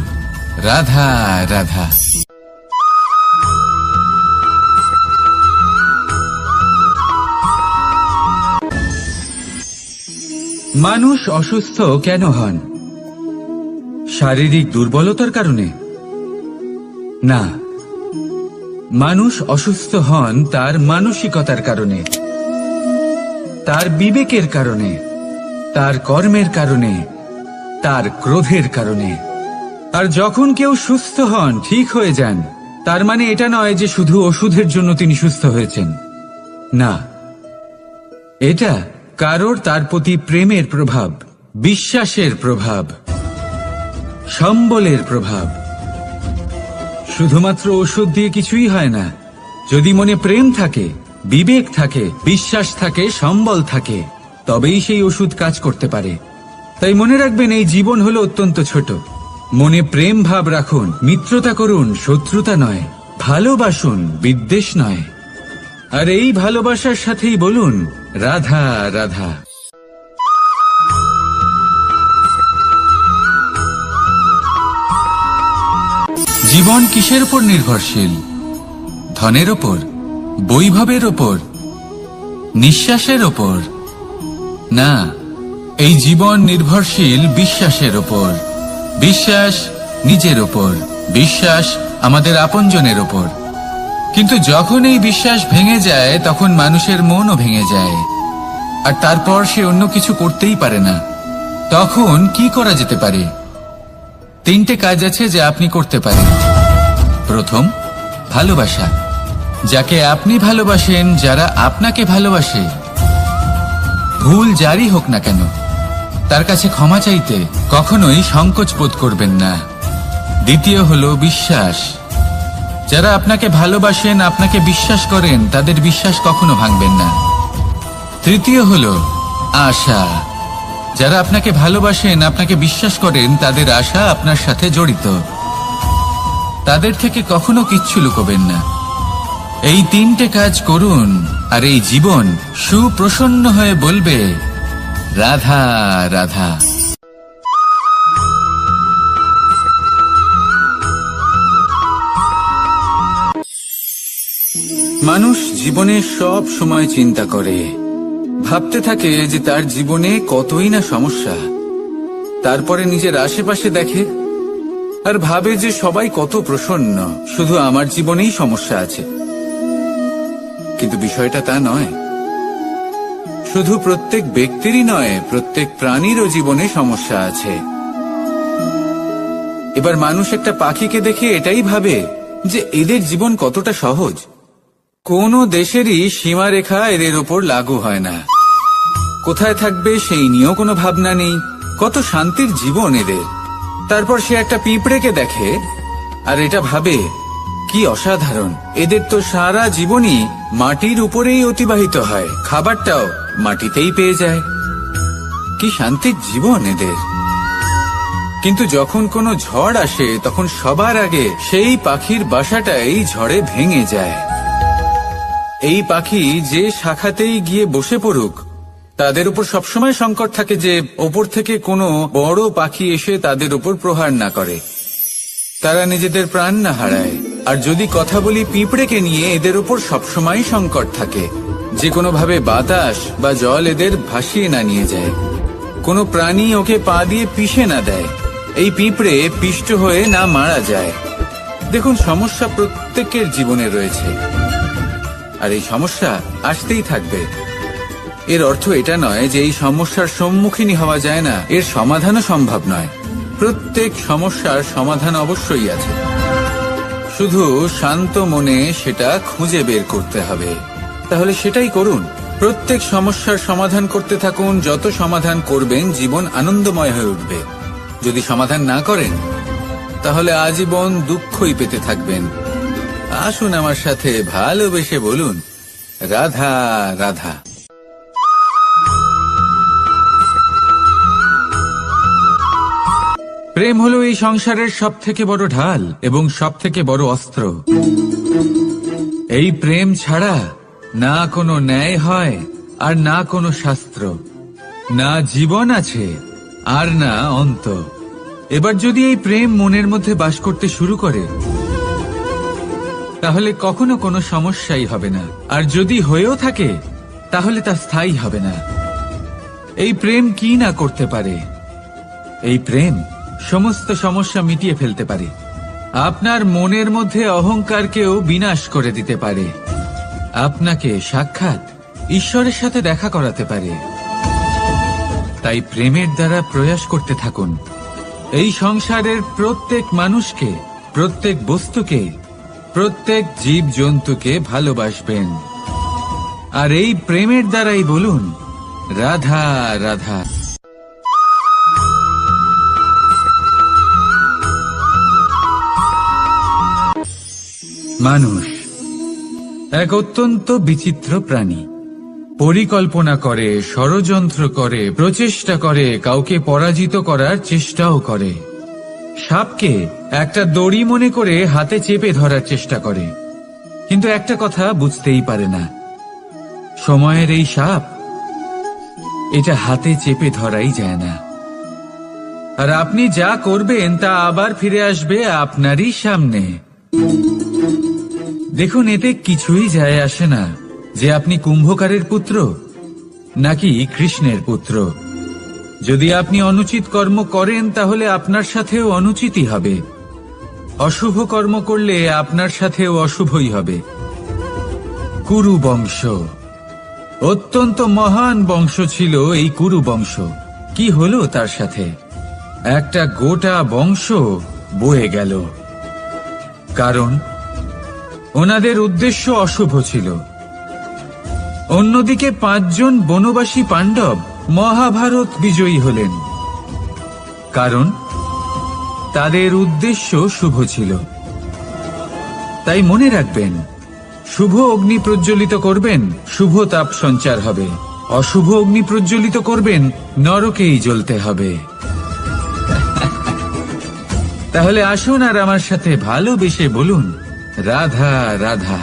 রাধা রাধা। মানুষ অসুস্থ কেন হন? শারীরিক দুর্বলতার কারণে? না, মানুষ অসুস্থ হন তার মানসিকতার কারণে, তার বিবেকের কারণে, তার কর্মের কারণে, তার ক্রোধের কারণে। আর যখন কেউ সুস্থ হন, ঠিক হয়ে যান, তার মানে এটা নয় যে শুধু ওষুধের জন্য তিনি সুস্থ হয়েছেন। না, এটা কারোর তার প্রতি প্রেমের প্রভাব, বিশ্বাসের প্রভাব, সম্বলের প্রভাব। শুধুমাত্র ওষুধ দিয়ে কিছুই হয় না। যদি মনে প্রেম থাকে, বিবেক থাকে, বিশ্বাস থাকে, সম্বল থাকে, তবেই সেই ওষুধ কাজ করতে পারে। তাই মনে রাখবেন, এই জীবন হলো অত্যন্ত ছোট। মনে প্রেম ভাব রাখুন, মিত্রতা করুন, শত্রুতা নয়। ভালোবাসুন, বিদ্বেষ নয়। আর এই ভালোবাসার সাথেই বলুন, রাধা রাধা। জীবন কিসের উপর নির্ভরশীল? ধনের ওপর, বৈভবের ওপর, নিঃশ্বাসের ওপর? না, এই জীবন নির্ভরশীল বিশ্বাসের ওপর। বিশ্বাস নিজের ওপর, বিশ্বাস আমাদের আপনজনের ওপর। কিন্তু যখন এই বিশ্বাস ভেঙে যায় তখন মানুষের মনও ভেঙে যায়, আর তারপর সে অন্য কিছু করতেই পারে না। তখন কি করা যেতে পারে? 3টে কাজ আছে যা আপনি করতে পারেন। প্রথম, ভালোবাসা। যাকে আপনি ভালোবাসেন, যারা আপনাকে ভালোবাসে, ভুল যারই হোক না কেন, তার কাছে ক্ষমা চাইতে কখনোই সংকোচ বোধ করবেন না। দ্বিতীয় হলো বিশ্বাস। যারা আপনাকে ভালোবাসেন, আপনাকে বিশ্বাস করেন, তাদের বিশ্বাস কখনো ভাঙবেন না। তৃতীয় হলো আশা। যারা আপনাকে ভালোবাসেন, আপনাকে বিশ্বাস করেন, তাদের আশা আপনার সাথে জড়িত। তাদের থেকে কখনো কিচ্ছু লুকোবেন না। এই 3টে কাজ করুন আর এই জীবন সুপ্রসন্ন হয়ে বলবে, রাধা রাধা। মানুষ জীবনে সব সময় চিন্তা করে, ভাবতে থাকে যে তার জীবনে কতই না সমস্যা। তারপরে নিজের আশেপাশে দেখে আর ভাবে যে সবাই কত প্রসন্ন, শুধু আমার জীবনেই সমস্যা আছে। কিন্তু বিষয়টা তা নয়। শুধু প্রত্যেক ব্যক্তিরই নয়, প্রত্যেক প্রাণীরও জীবনে সমস্যা আছে। এবার মানুষ একটা পাখিকে দেখে এটাই ভাবে যে এদের জীবন কতটা সহজ। কোনো দেশেরই সীমারেখা এদের ওপর লাগু হয় না। কোথায় থাকবে সেই নিয়েও কোনো ভাবনা নেই। কত শান্তির জীবন এদের। তারপর সে একটা পিঁপড়েকে দেখে আর এটা ভাবে, কি অসাধারণ, এদের তো সারা জীবনই মাটির উপরেই অতিবাহিত হয়, খাবারটাও মাটিতেই পেয়ে যায়। কি শান্তির জীবন এদের। কিন্তু যখন কোনো ঝড় আসে তখন সবার আগে সেই পাখির বাসাটাই ঝড়ে ভেঙে যায়। এই পাখি যে শাখাতেই গিয়ে বসে পড়ুক, তাদের উপর সবসময় সংকট থাকে যে ওপর থেকে কোনো বড় পাখি এসে তাদের উপর প্রহার না করে, তারা নিজেদের প্রাণ না হারায়। আর যদি কথা বলি পিঁপড়েকে নিয়ে, এদের উপর সবসময় সংকট থাকে যে কোনোভাবে বাতাস বা জল এদের ভাসিয়ে না নিয়ে যায়, কোনো প্রাণী ওকে পা দিয়ে পিষে না দেয়, এই পিঁপড়ে পিষ্ট হয়ে না মারা যায়। দেখুন, সমস্যা প্রত্যেকের জীবনে রয়েছে আর এই সমস্যা আসতেই থাকবে। এর অর্থ এটা নয় যে এই সমস্যার সম্মুখীন হওয়া যায় না, এর সমাধানও সম্ভব নয়। প্রত্যেক সমস্যার সমাধান অবশ্যই আছে, শুধু শান্ত মনে সেটা খুঁজে বের করতে হবে। তাহলে সেটাই করুন, প্রত্যেক সমস্যার সমাধান করতে থাকুন। যত সমাধান করবেন জীবন আনন্দময় হয়ে উঠবে। যদি সমাধান না করেন তাহলে আজীবন দুঃখই পেতে থাকবেন। আসুন আমার সাথে ভালোবেসে বলুন, রাধা রাধা। প্রেম হলো এই সংসারের সবথেকে বড় ঢাল এবং সবথেকে বড় অস্ত্র। এই প্রেম ছাড়া না কোনো ন্যায় হয় আর না কোনো শাস্ত্র, না জীবন আছে আর না অন্ত। এবার যদি এই প্রেম মনের মধ্যে বাস করতে শুরু করে তাহলে কখনো কোনো সমস্যাই হবে না, আর যদি হয়েও থাকে তাহলে তা স্থায়ী হবে না। এই প্রেম কি না করতে পারে? এই প্রেম সমস্ত সমস্যা মিটিয়ে ফেলতে পারে, আপনার মনের মধ্যে অহংকারকেও বিনাশ করে দিতে পারে, আপনাকে সাক্ষাৎ ঈশ্বরের সাথে দেখা করাতে পারে। তাই প্রেমের দ্বারা প্রয়াস করতে থাকুন। এই সংসারের প্রত্যেক মানুষকে, প্রত্যেক বস্তুকে, প্রত্যেক জীব জন্তুকে ভালোবাসবেন। আর এই প্রেমের দ্বারাই বলুন, রাধা রাধা। মানুষ এক অত্যন্ত বিচিত্র প্রাণী। পরিকল্পনা করে, ষড়যন্ত্র করে, প্রচেষ্টা করে, কাউকে পরাজিত করার চেষ্টাও করে। সাপকে একটা দড়ি মনে করে হাতে চেপে ধরার চেষ্টা করে, কিন্তু একটা কথা বুঝতেই পারে না, সময়ের এই সাপ, এটা হাতে চেপে ধরাই যায় না। আর আপনি যা করবেন তা আবার ফিরে আসবে আপনারই সামনে। দেখুন, এতে কিছুই যায় আসে না যে আপনি কুম্ভকারের পুত্র নাকি কৃষ্ণের পুত্র। যদি আপনি অনুচিত কর্ম করেন তাহলে আপনার সাথেও অনুচিতই হবে, অশুভ কর্ম করলে আপনার সাথেও অশুভই হবে। কুরু বংশ অত্যন্ত মহান বংশ ছিল। এই কুরু বংশ কি হলো তার সাথে? একটা গোটা বংশ বয়ে গেল, কারণ ওনাদের উদ্দেশ্য অশুভ ছিল। অন্যদিকে 5 জন বনবাসী পাণ্ডব মহাভারত বিজয়ী হলেন, কারণ তাদের উদ্দেশ্য শুভ ছিল। তাই মনে রাখবেন, শুভ অগ্নি প্রজ্বলিত করবেন, শুভ তাপ সঞ্চার হবে। অশুভ অগ্নি প্রজ্বলিত করবেন, নরকেই জ্বলতে হবে। তাহলে আসুন আর আমার সাথে ভালোবেসে বলুন, রাধা রাধা।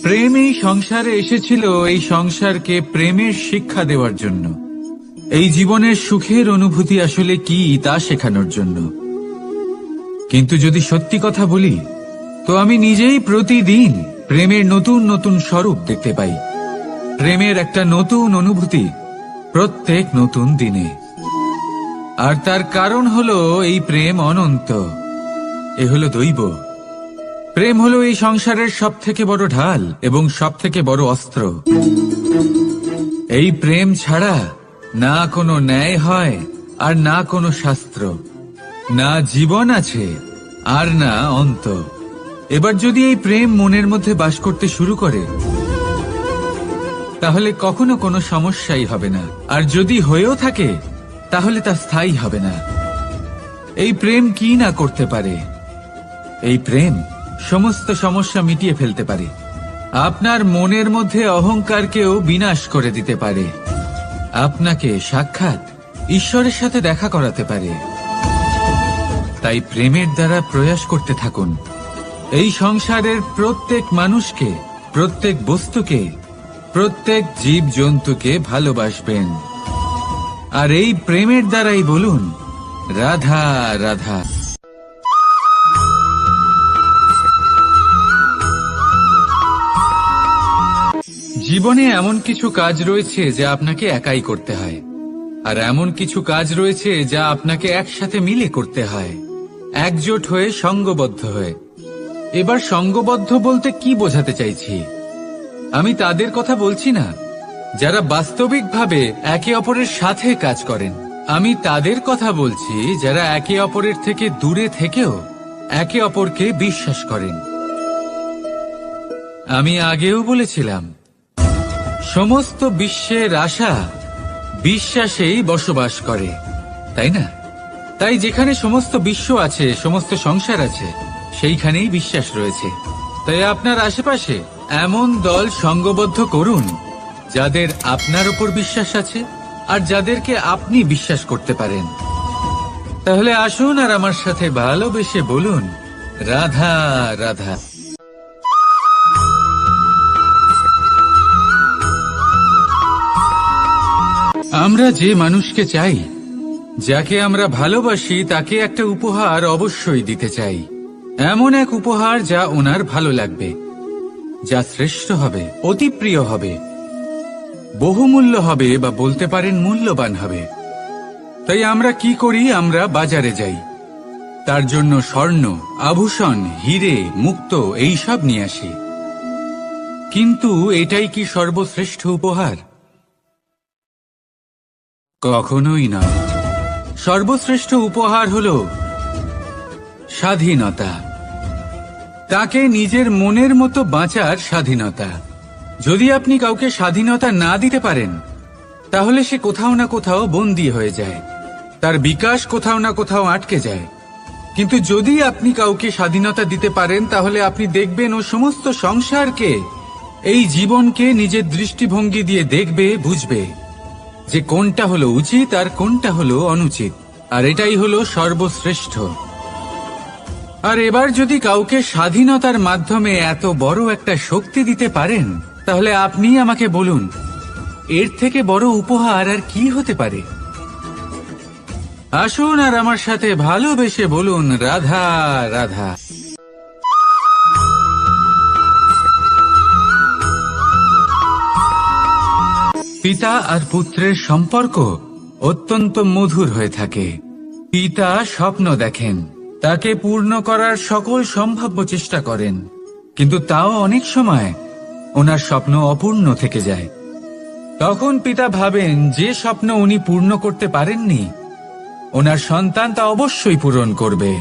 প্রেম এই সংসারে এসেছিল এই সংসারকে প্রেমের শিক্ষা দেওয়ার জন্য, এই জীবনের সুখের অনুভূতি আসলে কি তা শেখানোর জন্য। কিন্তু যদি সত্যি কথা বলি তো আমি নিজেই প্রতিদিন প্রেমের নতুন নতুন স্বরূপ দেখতে পাই। প্রেমের একটা নতুন অনুভূতি প্রত্যেক নতুন দিনে। আর তার কারণ হলো এই প্রেম অনন্ত, এ হলো দৈব। প্রেম হলো এই সংসারের সবথেকে বড় ঢাল এবং সবথেকে বড় অস্ত্র। এই প্রেম ছাড়া না কোনো ন্যায় হয় আর না কোনো শাস্ত্র, না জীবন আছে আর না অন্ত। এবার যদি এই প্রেম মনের মধ্যে বাস করতে শুরু করে, তাহলে কখনো কোনো সমস্যাই হবে না, আর যদি হয়েও থাকে তাহলে তা স্থায়ী হবে না। এই প্রেম কি না করতে পারে? এই প্রেম সমস্ত সমস্যা মিটিয়ে ফেলতে পারে, আপনার মনের মধ্যে অহংকারকেও বিনাশ করে দিতে পারে, আপনাকে সাক্ষাৎ ঈশ্বরের সাথে দেখা করাতে পারে। তাই প্রেমের দ্বারা প্রয়াস করতে থাকুন। এই সংসারের প্রত্যেক মানুষকে, প্রত্যেক বস্তুকে, প্রত্যেক জীব জন্তুকে ভালোবাসবেন, আর এই প্রেমের দ্বারাই বলুন রাধা রাধা। জীবনে এমন কিছু কাজ রয়েছে যা আপনাকে একাই করতে হয়, আর এমন কিছু কাজ রয়েছে যা আপনাকে একসাথে মিলে করতে হয়, একজোট হয়ে, সঙ্গবদ্ধ হয়ে। এবার সঙ্গবদ্ধ বলতে কি বোঝাতে চাইছি? আমি তাদের কথা বলছি না যারা বাস্তবিকভাবে একে অপরের সাথে কাজ করেন। আমি তাদের কথা বলছি যারা একে অপরের থেকে দূরে থেকেও একে অপরকে বিশ্বাস করেন। আমি আগেও বলেছিলাম, সমস্ত বিশ্বের আশা বিশ্বাসেই বসবাস করে, তাই না? তাই যেখানে সমস্ত বিশ্ব আছে, সমস্ত সংসার আছে, সেইখানেই বিশ্বাস রয়েছে। তাই আপনার আশেপাশে এমন দল সঙ্গবদ্ধ করুন যাদের আপনার উপর বিশ্বাস আছে আর যাদেরকে আপনি বিশ্বাস করতে পারেন। তাহলে আসুন আর আমার সাথে ভালোবেসে বলুন রাধা রাধা। আমরা যে মানুষকে চাই, যাকে আমরা ভালোবাসি, তাকে একটা উপহার অবশ্যই দিতে চাই। এমন এক উপহার যা ওনার ভালো লাগবে, যা শ্রেষ্ঠ হবে, অতি প্রিয় হবে, বহুমূল্য হবে, বা বলতে পারেন মূল্যবান হবে। তাই আমরা কি করি? আমরা বাজারে যাই, তার জন্য স্বর্ণ, আভূষণ, হিরে, মুক্তো এইসব নিয়ে আসি। কিন্তু এটাই কি সর্বশ্রেষ্ঠ উপহার? কখনোই নয়। সর্বশ্রেষ্ঠ উপহার হলো স্বাধীনতা, তাকে নিজের মনের মতো বাঁচার স্বাধীনতা। যদি আপনি কাউকে স্বাধীনতা না দিতে পারেন, তাহলে সে কোথাও না কোথাও বন্দী হয়ে যায়, তার বিকাশ কোথাও না কোথাও আটকে যায়। কিন্তু যদি আপনি কাউকে স্বাধীনতা দিতে পারেন, তাহলে আপনি দেখবেন ও সমস্ত সংসারকে, এই জীবনকে নিজের দৃষ্টিভঙ্গি দিয়ে দেখবে, বুঝবে যে কোনটা হলো উচিত আর কোনটা হলো অনুচিত, আর এটাই হলো সর্বশ্রেষ্ঠ। আর এবার যদি কাউকে স্বাধীনতার মাধ্যমে এত বড় একটা শক্তি দিতে পারেন, তাহলে আপনি আমাকে বলুন, এর থেকে বড় উপহার আর কি হতে পারে? আসুন আর আমার সাথে ভালোবেসে বলুন রাধা রাধা। পিতা আর পুত্রের সম্পর্ক অত্যন্ত মধুর হয়ে থাকে। পিতা স্বপ্ন দেখেন, তাকে পূর্ণ করার সকল সম্ভাব্য চেষ্টা করেন, কিন্তু তাও অনেক সময় ওনার স্বপ্ন অপূর্ণ থেকে যায়। তখন পিতা ভাবেন যে স্বপ্ন উনি পূর্ণ করতে পারেননি, ওনার সন্তান তা অবশ্যই পূরণ করবে।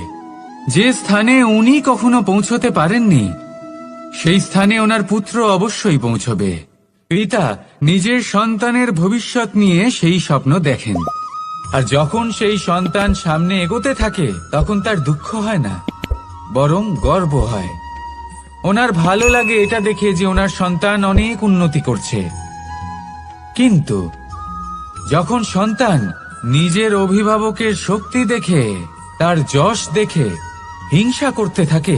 যে স্থানে উনি কখনো পৌঁছতে পারেননি, সেই স্থানে ওনার পুত্র অবশ্যই পৌঁছবে। পিতা নিজের সন্তানের ভবিষ্যৎ নিয়ে সেই স্বপ্ন দেখেন, আর যখন সেই সন্তান সামনে এগোতে থাকে, তখন তার দুঃখ হয় না, বরং গর্ব হয়। ওনার ভালো লাগে এটা দেখে যে ওনার সন্তান অনেক উন্নতি করছে। কিন্তু যখন সন্তান নিজের অভিভাবকের শক্তি দেখে, তার যশ দেখে হিংসা করতে থাকে,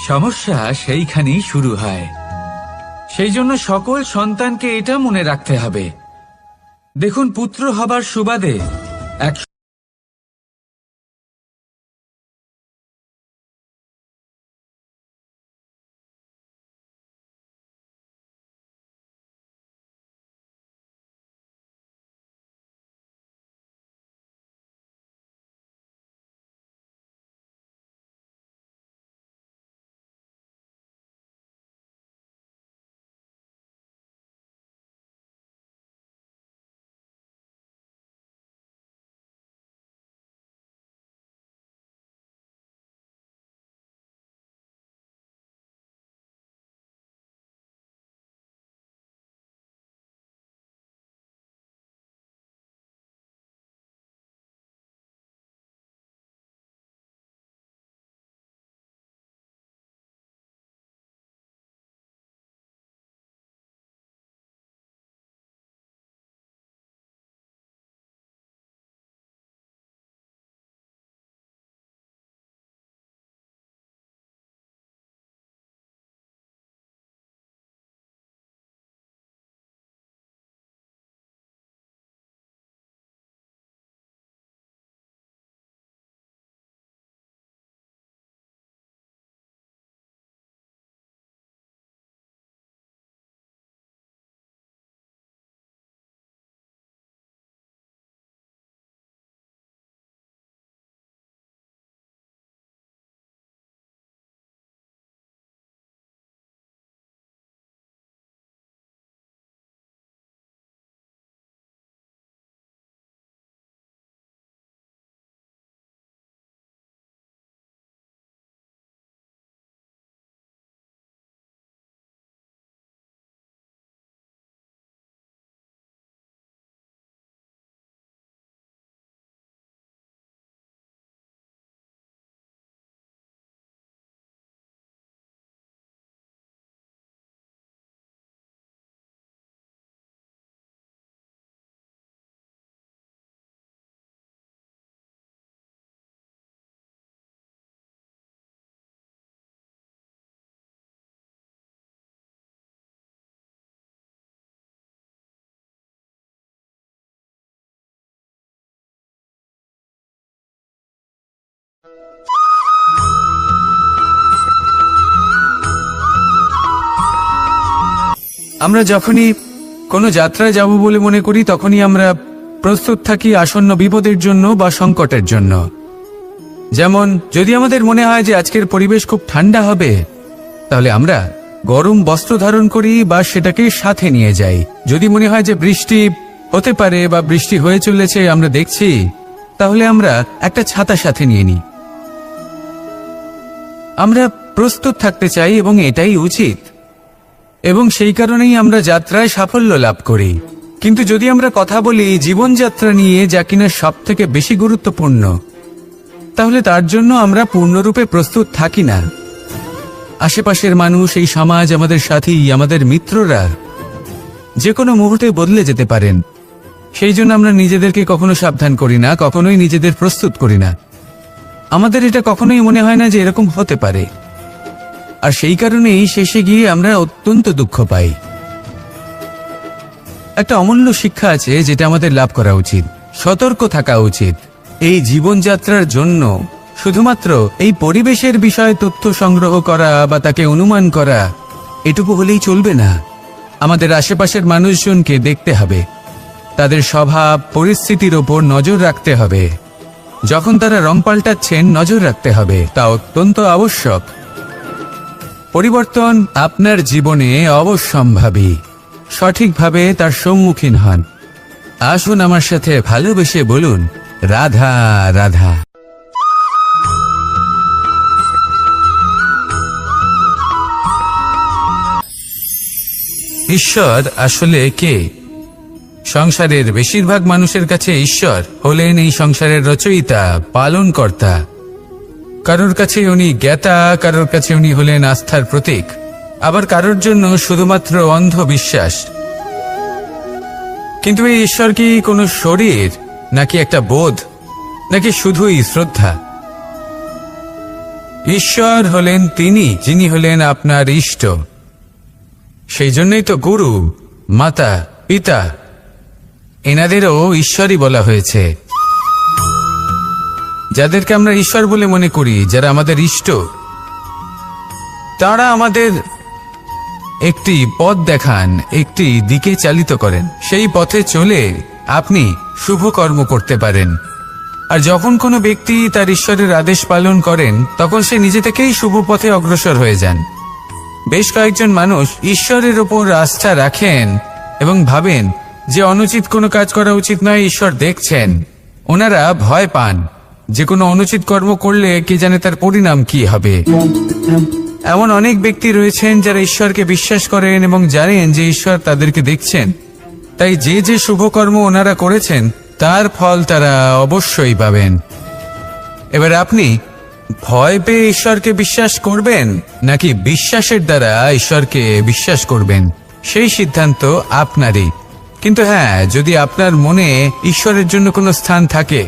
সমস্যা সেইখানেই শুরু হয়। সেই জন্য সকল সন্তানকে এটা মনে রাখতে হবে, দেখুন, পুত্র হবার সুবাদে এক আমরা যখনই কোনো যাত্রায় যাব বলে মনে করি তখনই আমরা প্রস্তুত থাকি আসন্ন বিপদের জন্য বা সংকটের জন্য। যেমন যদি আমাদের মনে হয় যে আজকের পরিবেশ খুব ঠান্ডা হবে, তাহলে আমরা গরম বস্ত্র ধারণ করি বা সেটাকে সাথে নিয়ে যাই। যদি মনে হয় যে বৃষ্টি হতে পারে বা বৃষ্টি হয়ে চলেছে আমরা দেখছি, তাহলে আমরা একটা ছাতা সাথে নিয়ে নিই। আমরা প্রস্তুত থাকতে চাই এবং এটাই উচিত, এবং সেই কারণেই আমরা যাত্রায় সাফল্য লাভ করি। কিন্তু যদি আমরা কথা বলি জীবনযাত্রা নিয়ে, যা কিনা সব থেকে বেশি গুরুত্বপূর্ণ, তাহলে তার জন্য আমরা পূর্ণরূপে প্রস্তুত থাকি না। আশেপাশের মানুষ, এই সমাজ, আমাদের সাথী, আমাদের মিত্ররা যে কোনো মুহূর্তে বদলে যেতে পারেন। সেই জন্য আমরা নিজেদেরকে কখনো সাবধান করি না, কখনোই নিজেদের প্রস্তুত করি না। আমাদের এটা কখনোই মনে হয় না যে এরকম হতে পারে, আর সেই কারণেই শেষে গিয়ে আমরা অত্যন্ত দুঃখ পাই। একটা অমূল্য শিক্ষা আছে যেটা আমাদের লাভ করা উচিত। সতর্ক থাকা উচিত। এই জীবনযাত্রার জন্য শুধুমাত্র এই পরিবেশের বিষয়ে তথ্য সংগ্রহ করা বা তাকে অনুমান করা এটুকু হলেই চলবে না। আমাদের আশেপাশের মানুষজনকে দেখতে হবে, তাদের স্বভাব পরিস্থিতির ওপর নজর রাখতে হবে। যখন তারা রং পাল্টাচ্ছেন নজর রাখতে হবে, তা অত্যন্ত আবশ্যক। পরিবর্তন আপনার জীবনে অবশ্যম্ভাবী। সঠিকভাবে তার সম্মুখীন হন। আসুন আমার সাথে ভালোবেসে বলুন, রাধা রাধা। ঈশ্বর আসলে কে? সংসারের বেশিরভাগ মানুষের কাছে ঈশ্বর হলেন এই সংসারের রচয়িতা, পালনকর্তা। কারোর কাছে উনি জ্ঞাতা, কারোর কাছে উনি হলেন আস্থার প্রতীক, আবার কারোর জন্য শুধুমাত্র অন্ধবিশ্বাস। কিন্তু এই ঈশ্বর কি কোনো শরীর, নাকি একটা বোধ, নাকি শুধুই শ্রদ্ধা? ঈশ্বর হলেন তিনি যিনি হলেন আপনার ইষ্ট। সেই জন্যই তো গুরু, মাতা, পিতা এনাদেরও ঈশ্বরই বলা হয়েছে। যাদেরকে আমরা ঈশ্বর বলে মনে করি, যারা আমাদের ইষ্ট, তারা আমাদের একটি পথ দেখান, একটি দিকে চালিত করেন। সেই পথে চলে আপনি শুভ কর্ম করতে পারেন। আর যখন কোনো ব্যক্তি তার ঈশ্বরের আদেশ পালন করেন, তখন সে নিজে থেকেই শুভ পথে অগ্রসর হয়ে যান। বেশ কয়েকজন মানুষ ঈশ্বরের ওপর আস্থা রাখেন এবং ভাবেন যে অনুচিত কোনো কাজ করা উচিত নয়, ঈশ্বর দেখছেন। ওনারা ভয় পান যে কোনো অনুচিত কর্ম করলে কে জানে তার পরিণাম কি হবে। এমন অনেক ব্যক্তি রয়েছেন যারা ঈশ্বরকে বিশ্বাস করেন এবং জানেন যে ঈশ্বর তাদেরকে দেখছেন, তাই যে যে শুভকর্ম ওনারা করেছেন তার ফল তারা অবশ্যই পাবেন। এবার আপনি ভয় পেয়ে ঈশ্বরকে বিশ্বাস করবেন নাকি বিশ্বাসের দ্বারা ঈশ্বরকে বিশ্বাস করবেন, সেই সিদ্ধান্ত আপনারই। কিন্তু হ্যাঁ, যদি আপনার মনে ঈশ্বরের জন্য কোনো স্থান থাকে,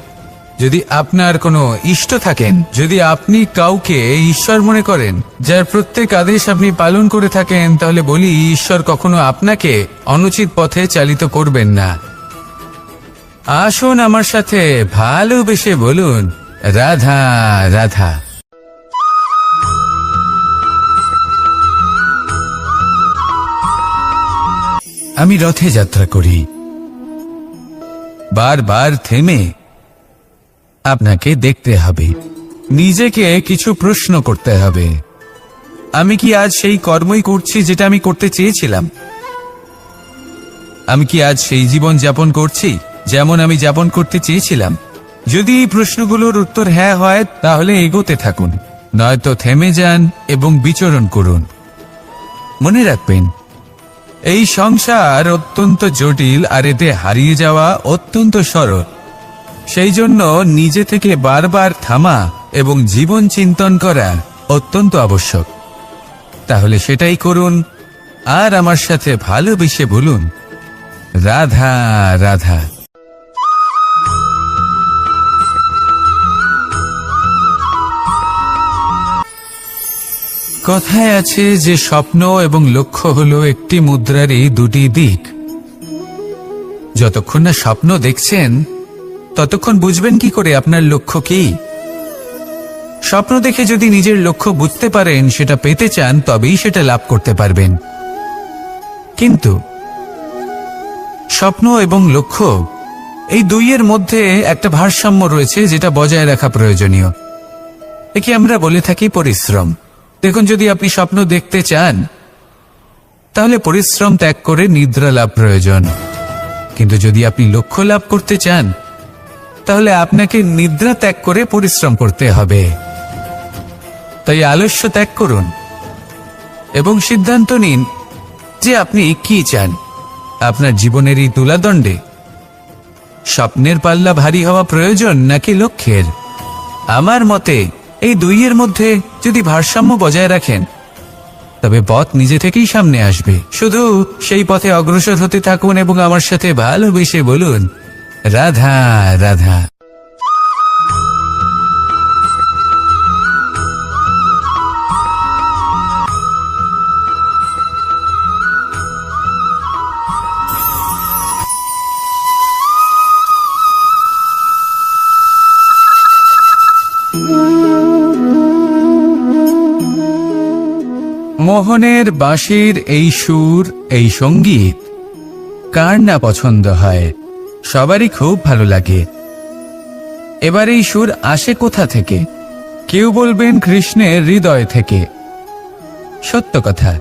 যদি আপনার কোনো ইষ্ট থাকেন, যদি আপনি কাউকে ঈশ্বর মনে করেন, যার প্রত্যেক আদেশ আপনি পালন করে থাকেন, তাহলে বলি ঈশ্বর কখনো আপনাকে অনুচিত পথে চালিত করবেন না। আসুন আমার সাথে ভালোবেসে বলুন, রাধা রাধা। আমি রথে যাত্রা করি। বারবার থেমে আপনাকে দেখতে হবে, নিজেকে কিছু প্রশ্ন করতে হবে। আমি কি আজ সেই কর্মই করছি যেটা আমি করতে চেয়েছিলাম? আমি কি আজ সেই জীবন যাপন করছি যেমন আমি যাপন করতে চেয়েছিলাম? যদি এই প্রশ্নগুলোর উত্তর হ্যাঁ হয়, তাহলে এগোতে থাকুন, নয়তো থেমে যান এবং বিচরণ করুন। মনে রাখবেন, এই সংসার অত্যন্ত জটিল, আর এতে হারিয়ে যাওয়া অত্যন্ত সরল। সেই জন্য নিজে থেকে বারবার থামা এবং জীবন চিন্তন করা অত্যন্ত আবশ্যক। তাহলে সেটাই করুন, আর আমার সাথে ভালোবেসে বলুন, রাধা রাধা। কথায় আছে যে স্বপ্ন এবং লক্ষ্য হলো একটি মুদ্রারই দুটি দিক। যতক্ষণ না স্বপ্ন দেখছেন, ততক্ষণ বুঝবেন কি করে আপনার লক্ষ্য কি? স্বপ্ন দেখে যদি নিজের লক্ষ্য বুঝতে পারেন, সেটা পেতে চান, তবেই সেটা লাভ করতে পারবেন। কিন্তু স্বপ্ন এবং লক্ষ্য এই দুইয়ের মধ্যে একটা ভারসাম্য রয়েছে, যেটা বজায় রাখা প্রয়োজনীয়। একে আমরা বলে থাকি পরিশ্রম। দেখুন, যদি আপনি স্বপ্ন দেখতে চান, তাহলে পরিশ্রম ত্যাগ করে নিদ্রা লাভ প্রয়োজন। কিন্তু যদি আপনি লক্ষ্য লাভ করতে চান, তাহলে আপনাকে নিদ্রা ত্যাগ করে পরিশ্রম করতে হবে। তাই আলস্য ত্যাগ করুন এবং সিদ্ধান্ত নিন যে আপনি কি চান। আপনার জীবনের এই তুলাদণ্ডে স্বপ্নের পাল্লা ভারী হওয়া প্রয়োজন নাকি লক্ষ্যের? আমার মতে এই দুইয়ের মধ্যে যদি ভারসাম্য বজায় রাখেন, তবে পথ নিজে থেকেই সামনে আসবে। শুধু সেই পথে অগ্রসর হতে থাকুন এবং আমার সাথে ভালোবেসে বলুন, রাধা রাধা। মোহনের বাঁশির এই সুর, এই সঙ্গীত কার না পছন্দ হয়? সবারই খুব ভালো লাগে। এবার এই সুর আসে কোথা থেকে? কেউ বলবেন কৃষ্ণের হৃদয় থেকে। সত্য কথা,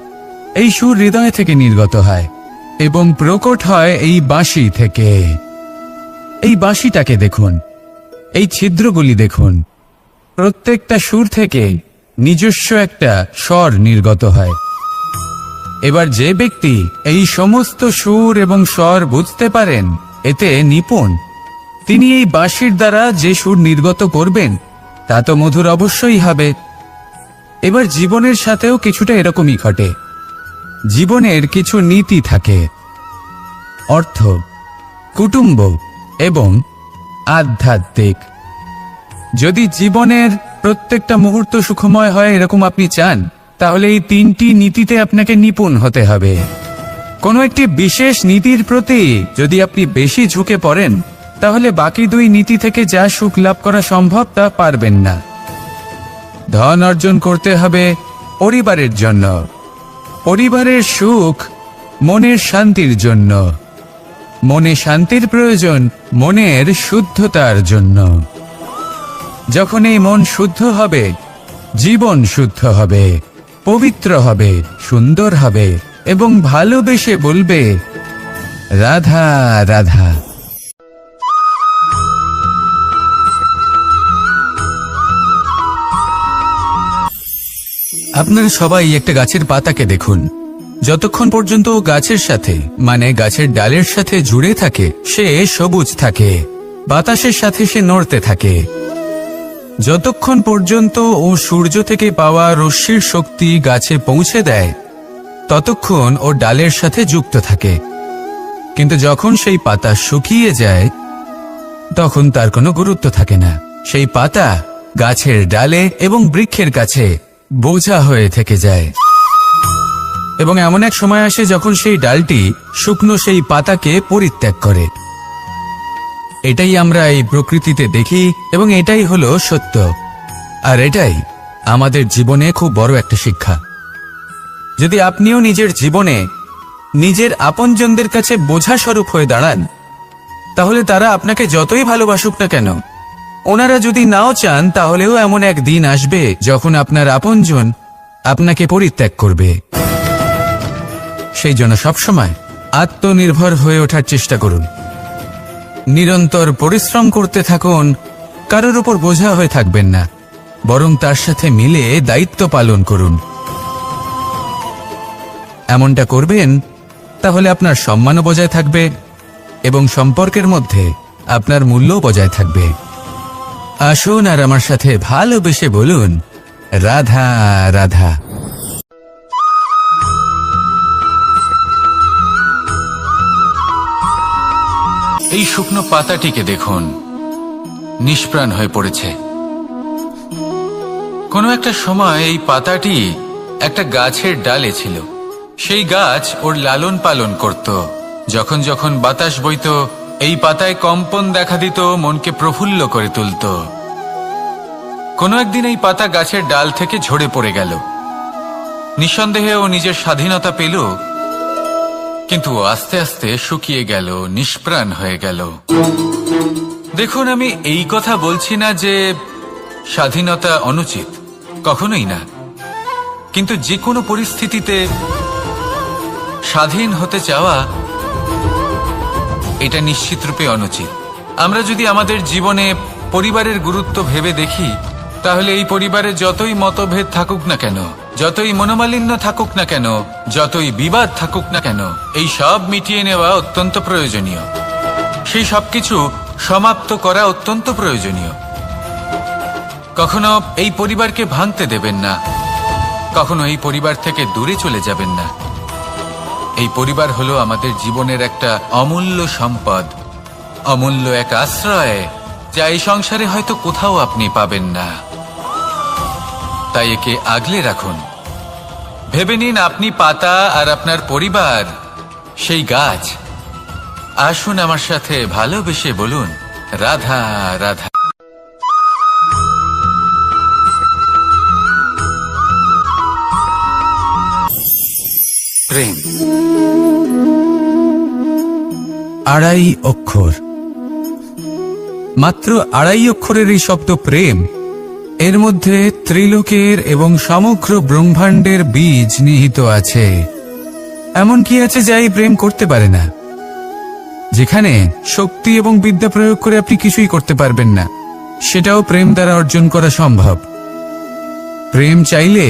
এই সুর হৃদয় থেকে নির্গত হয় এবং প্রকট হয় এই বাঁশি থেকে। এই বাঁশিটাকে দেখুন, এই ছিদ্রগুলি দেখুন, প্রত্যেকটা সুর থেকে নিজস্ব একটা স্বর নির্গত হয়। এবার যে ব্যক্তি এই সমস্ত সুর এবং স্বর বুঝতে পারেন, এতে নিপুণ, তিনি এই বাঁশির দ্বারা যে সুর নির্গত করবেন, তা তো মধুর অবশ্যই হবে। এবার জীবনের সাথেও কিছুটা এরকমই ঘটে। জীবনের কিছু নীতি থাকে, অর্থ, কুটুম্ব এবং আধ্যাত্মিক। যদি জীবনের প্রত্যেকটা মুহূর্ত সুখময় হয় এরকম আপনি চান, তাহলে এই তিনটি নীতিতে আপনাকে নিপুণ হতে হবে। কোনো একটি বিশেষ নীতির প্রতি যদি আপনি বেশি ঝুঁকে পড়েন, তাহলে বাকি দুই নীতি থেকে যা সুখ লাভ করা সম্ভব তা পারবেন না। ধন অর্জন করতে হবে পরিবারের জন্য, পরিবারের সুখ মনের শান্তির জন্য, মনে শান্তির প্রয়োজন মনের শুদ্ধতার জন্য। যখন এই মন শুদ্ধ হবে, জীবন শুদ্ধ হবে, পবিত্র হবে, সুন্দর হবে এবং ভালোবেসে বলবে, রাধা রাধা। আপনারা সবাই একটা গাছের পাতাকে দেখুন। যতক্ষণ পর্যন্ত গাছের সাথে, মানে গাছের ডালের সাথে জুড়ে থাকে, সে সবুজ থাকে, বাতাসের সাথে সে নড়তে থাকে। যতক্ষণ পর্যন্ত ও সূর্য থেকে পাওয়া রশ্মির শক্তি গাছে পৌঁছে দেয়, ততক্ষণ ও ডালের সাথে যুক্ত থাকে। কিন্তু যখন সেই পাতা শুকিয়ে যায়, তখন তার কোনো গুরুত্ব থাকে না। সেই পাতা গাছের ডালে এবং বৃক্ষের কাছে বোঝা হয়ে থেকে যায়। এবং এমন এক সময় আসে যখন সেই ডালটি শুকনো সেই পাতাকে পরিত্যাগ করে। এটাই আমরা এই প্রকৃতিতে দেখি এবং এটাই হলো সত্য। আর এটাই আমাদের জীবনে খুব বড় একটা শিক্ষা। যদি আপনিও নিজের জীবনে নিজের আপনজনদের কাছে বোঝা স্বরূপ হয়ে দাঁড়ান, তাহলে তারা আপনাকে যতই ভালোবাসুক না কেন, ওনারা যদি নাও চান, তাহলেও এমন এক দিন আসবে যখন আপনার আপনজন আপনাকে পরিত্যাগ করবে। সেই জন্য সবসময় আত্মনির্ভর হয়ে ওঠার চেষ্টা করুন। নিরন্তর পরিশ্রম করতে থাকুন, কারোর উপর বোঝা হয়ে থাকবেন না, বরং তার সাথে মিলে দায়িত্ব পালন করুন। এমনটা করবেন, তাহলে আপনার সম্মানও বজায় থাকবে এবং সম্পর্কের মধ্যে আপনার মূল্যও বজায় থাকবে। আসুন আর আমার সাথে ভালোবেসে বলুন, রাধা রাধা। এই শুকনো পাতাটিকে দেখুন, নিষ্প্রাণ হয়ে পড়েছে। কোনো একটা সময় এই পাতাটি একটা গাছের ডালে ছিল। সেই গাছ ওর লালন পালন করত। যখন যখন বাতাস বইত, এই পাতায় কম্পন দেখা দিত, মনকে প্রফুল্ল করে তুলত। কোনো একদিন এই পাতা গাছের ডাল থেকে ঝরে পড়ে গেল। নিঃসন্দেহে ও নিজের স্বাধীনতা পেল, কিন্তু আস্তে আস্তে শুকিয়ে গেল, নিষ্প্রাণ হয়ে গেল। দেখুন, আমি এই কথা বলছি না যে স্বাধীনতা অনুচিত, কখনোই না। কিন্তু যে কোনো পরিস্থিতিতে স্বাধীন হতে চাওয়া এটা নিশ্চিতরূপে অনুচিত। আমরা যদি আমাদের জীবনে পরিবারের গুরুত্ব ভেবে দেখি, তাহলে এই পরিবারে যতই মতভেদ থাকুক না কেন, যতই মনোমালিন্য থাকুক না কেন, যতই বিবাদ থাকুক না কেন, এই সব মিটিয়ে নেওয়া অত্যন্ত প্রয়োজনীয়। সেই সবকিছু সমাপ্ত করা অত্যন্ত প্রয়োজনীয়। কখনো এই পরিবারকে ভাঙতে দেবেন না, কখনো এই পরিবার থেকে দূরে চলে যাবেন না। এই পরিবার হলো আমাদের জীবনের একটা অমূল্য সম্পদ, অমূল্য এক আশ্রয়, যা এই সংসারে হয়তো কোথাও আপনি পাবেন না। তাই একে আগলে রাখুন। ভেবে নিন আপনি পাতা আর আপনার পরিবার সেই গাছ। আসুন আমার সাথে ভালোবেসে বলুন, রাধা রাধা। প্রেম আড়াই অক্ষর, মাত্র আড়াই অক্ষরের এই শব্দ প্রেম, এর মধ্যে ত্রিলোকের এবং সমগ্র ব্রহ্মাণ্ডের বীজ নিহিত আছে। এমন কি আছে যা এই প্রেম করতে পারে না? যেখানে শক্তি এবং বিদ্যা প্রয়োগ করে আপনি কিছুই করতে পারবেন না, সেটাও প্রেম দ্বারা অর্জন করা সম্ভব। প্রেম চাইলে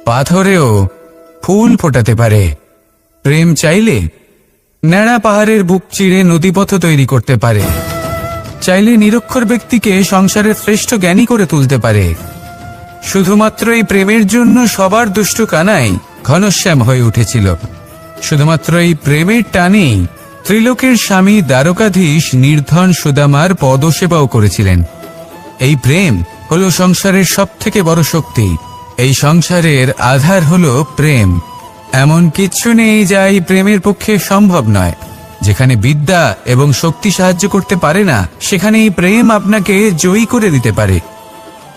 পাথরেও ফুল ফোটাতে পারে। প্রেম চাইলে ন্যাড়া পাহাড়ের বুক চিরে নদীপথ তৈরি করতে পারে। চাইলে নিরক্ষর ব্যক্তিকে সংসারের শ্রেষ্ঠ জ্ঞানী করে তুলতে পারে। শুধুমাত্র এই প্রেমের জন্য সবার দুষ্টু কানাই ঘনশ্যাম হয়ে উঠেছিল। শুধুমাত্র এই প্রেমের টানেই ত্রিলোকের স্বামী দ্বারকাধীশ নির্ধন সুদামার পদসেবাও করেছিলেন। এই প্রেম হলো সংসারের সবথেকে বড় শক্তি। এই সংসারের আধার হলো প্রেম। এমন কিচ্ছু নেই যা এই প্রেমের পক্ষে সম্ভব নয়। যেখানে বিদ্যা এবং শক্তি সাহায্য করতে পারে না, সেখানে এই প্রেম আপনাকে জয়ী করে দিতে পারে।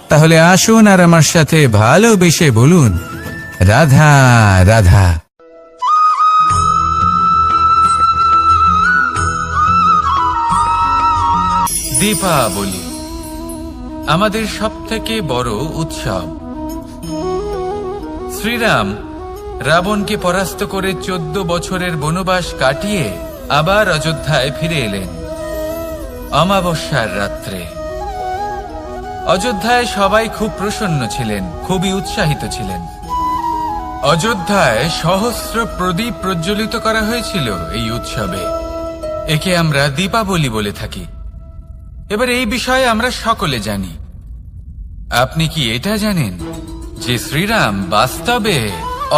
তাহলে আসুন আর আমার সাথে ভালোবেসে বলুন, রাধা রাধা। দীপাবলি আমাদের সবথেকে বড় উৎসব। শ্রীরাম রাবণকে পরাস্ত করে 14 বছরের বনবাস কাটিয়ে আবার অযোধ্যায় ফিরে এলেন অমাবস্যার রাত্রে। অযোধ্যায় সবাই খুব প্রসন্ন ছিলেন, খুবই উৎসাহিত ছিলেন। অযোধ্যায় সহস্র প্রদীপ প্রজ্বলিত করা হয়েছিল এই উৎসবে। একে আমরা দীপাবলি বলে থাকি। এবার এই বিষয়ে আমরা সকলে জানি। আপনি কি এটা জানেন যে শ্রীরাম বাস্তবে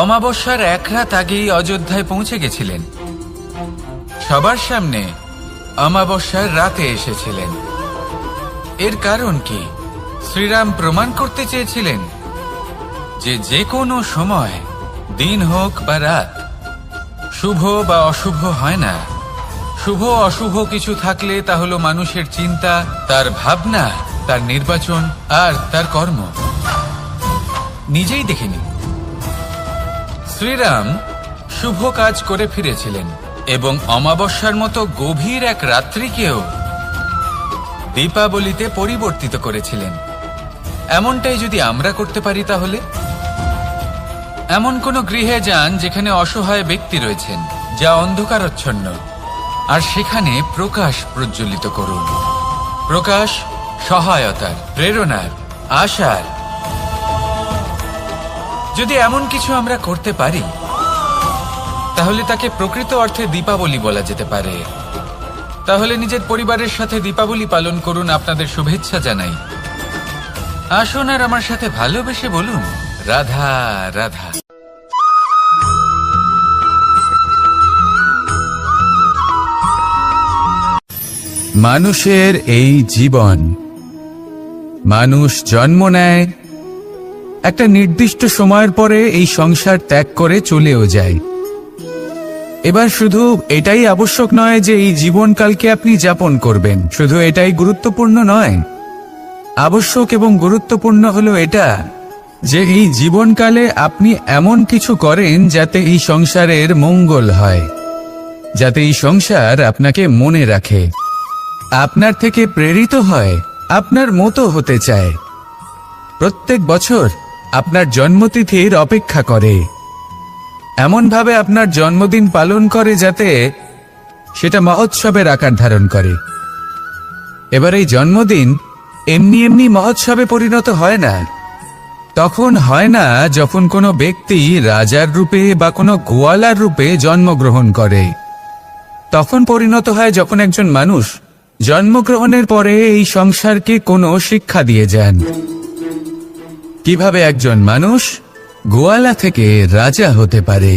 অমাবস্যার এক রাত আগেই অযোধ্যায় পৌঁছে গেছিলেন? সবার সামনে অমাবস্যার রাতে এসেছিলেন। এর কারণ কি? শ্রীরাম প্রমাণ করতে চেয়েছিলেন যে যে কোনো সময়, দিন হোক বা রাত, শুভ বা অশুভ হয় না। শুভ অশুভ কিছু থাকলে তা হলো মানুষের চিন্তা, তার ভাবনা, তার নির্বাচন আর তার কর্ম। নিজেই দেখে নিন, শ্রীরাম শুভ কাজ করে ফিরেছিলেন এবং অমাবস্যার মতো গভীর এক রাত্রিকেও দীপাবলিতে পরিবর্তিত করেছিলেন। এমনটাই যদি আমরা করতে পারি, তাহলে এমন কোন গৃহে যান যেখানে অসহায় ব্যক্তি রয়েছেন, যা অন্ধকারাচ্ছন্ন, আর সেখানে প্রকাশ প্রজ্বলিত করুন। প্রকাশ সহায়তার, প্রেরণার, আশার। যদি এমন কিছু আমরা করতে পারি, তাহলে তাকে প্রকৃত অর্থে দীপাবলি বলা যেতে পারে। তাহলে নিজের পরিবারের সাথে দীপাবলি পালন করুন। আপনাদের শুভেচ্ছা জানাই। আসুন আর আমার সাথে ভালোবেসে বলুন, রাধা রাধা। মানুষের এই জীবন, মানুষ জন্ম নেয়, একটা নির্দিষ্ট সময়ের পরে এই সংসার ত্যাগ করে চলেও যায়। এবার শুধু এটাই আবশ্যক নয় যে এই জীবনকালকে আপনি যাপন করবেন, শুধু এটাই গুরুত্বপূর্ণ নয়। আবশ্যক এবং গুরুত্বপূর্ণ হলো এটা যে এই জীবনকালে আপনি এমন কিছু করেন যাতে এই সংসারের মঙ্গল হয়, যাতে এই সংসার আপনাকে মনে রাখে, আপনার থেকে প্রেরিত হয়, আপনার মতো হতে চায়, প্রত্যেক বছর আপনার জন্মতিথির অপেক্ষা করে, এমনভাবে আপনার জন্মদিন পালন করে যাতে সেটা মহোৎসবের আকার ধারণ করে। এবার এই জন্মদিন এমনি এমনি মহোৎসবে পরিণত হয় না। তখন হয় না যখন কোনো ব্যক্তি রাজার রূপে বা কোনো গোয়ালার রূপে জন্মগ্রহণ করে। তখন পরিণত হয় যখন একজন মানুষ জন্মগ্রহণের পরে এই সংসারকে কোনো শিক্ষা দিয়ে যান। কিভাবে একজন মানুষ গোয়ালা থেকে রাজা হতে পারে,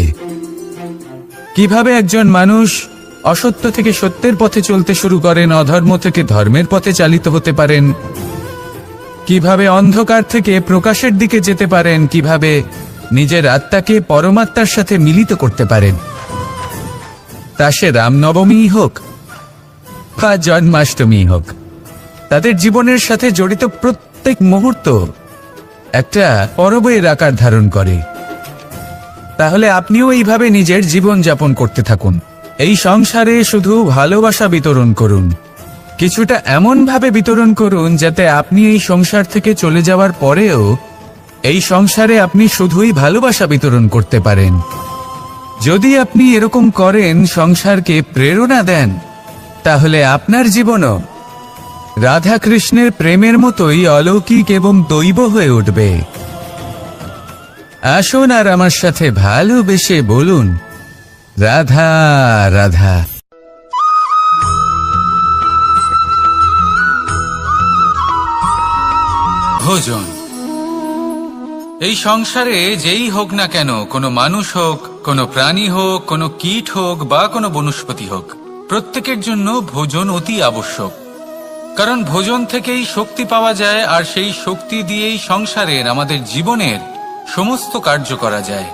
কিভাবে একজন মানুষ অসত্য থেকে সত্যের পথে চলতে শুরু করেন, অধর্ম থেকে ধর্মের পথে চালিত হতে পারেন, কিভাবে অন্ধকার থেকে প্রকাশের দিকে যেতে পারেন, কিভাবে নিজের আত্মাকে পরমাত্মার সাথে মিলিত করতে পারেন। তা সে রামনবমী হোক বা জন্মাষ্টমী হোক, তাদের জীবনের সাথে জড়িত প্রত্যেক মুহূর্ত একটা পরবের আকার ধারণ করে। তাহলে আপনিও এইভাবে নিজের জীবন যাপন করতে থাকুন। এই সংসারে শুধু ভালোবাসা বিতরণ করুন, কিছুটা এমন ভাবে বিতরণ করুন যাতে আপনি এই সংসার থেকে চলে যাওয়ার পরেও এই সংসারে আপনি শুধুই ভালোবাসা বিতরণ করতে পারেন। যদি আপনি এরকম করেন, সংসারকে প্রেরণা দেন, তাহলে আপনার জীবনও রাধা কৃষ্ণের প্রেমের মতোই অলৌকিক এবং দৈব হয়ে উঠবে। আসুন আর আমার সাথে ভালোবেসে বলুন, রাধা রাধা। ভোজন। এই সংসারে যেই হোক না কেন, কোনো মানুষ হোক, কোনো প্রাণী হোক, কোনো কীট হোক বা কোনো বনস্পতি হোক, প্রত্যেকের জন্য ভোজন অতি আবশ্যক। কারণ ভোজন থেকেই শক্তি পাওয়া যায়, আর সেই শক্তি দিয়েই সংসারের, আমাদের জীবনের সমস্ত কার্য করা যায়।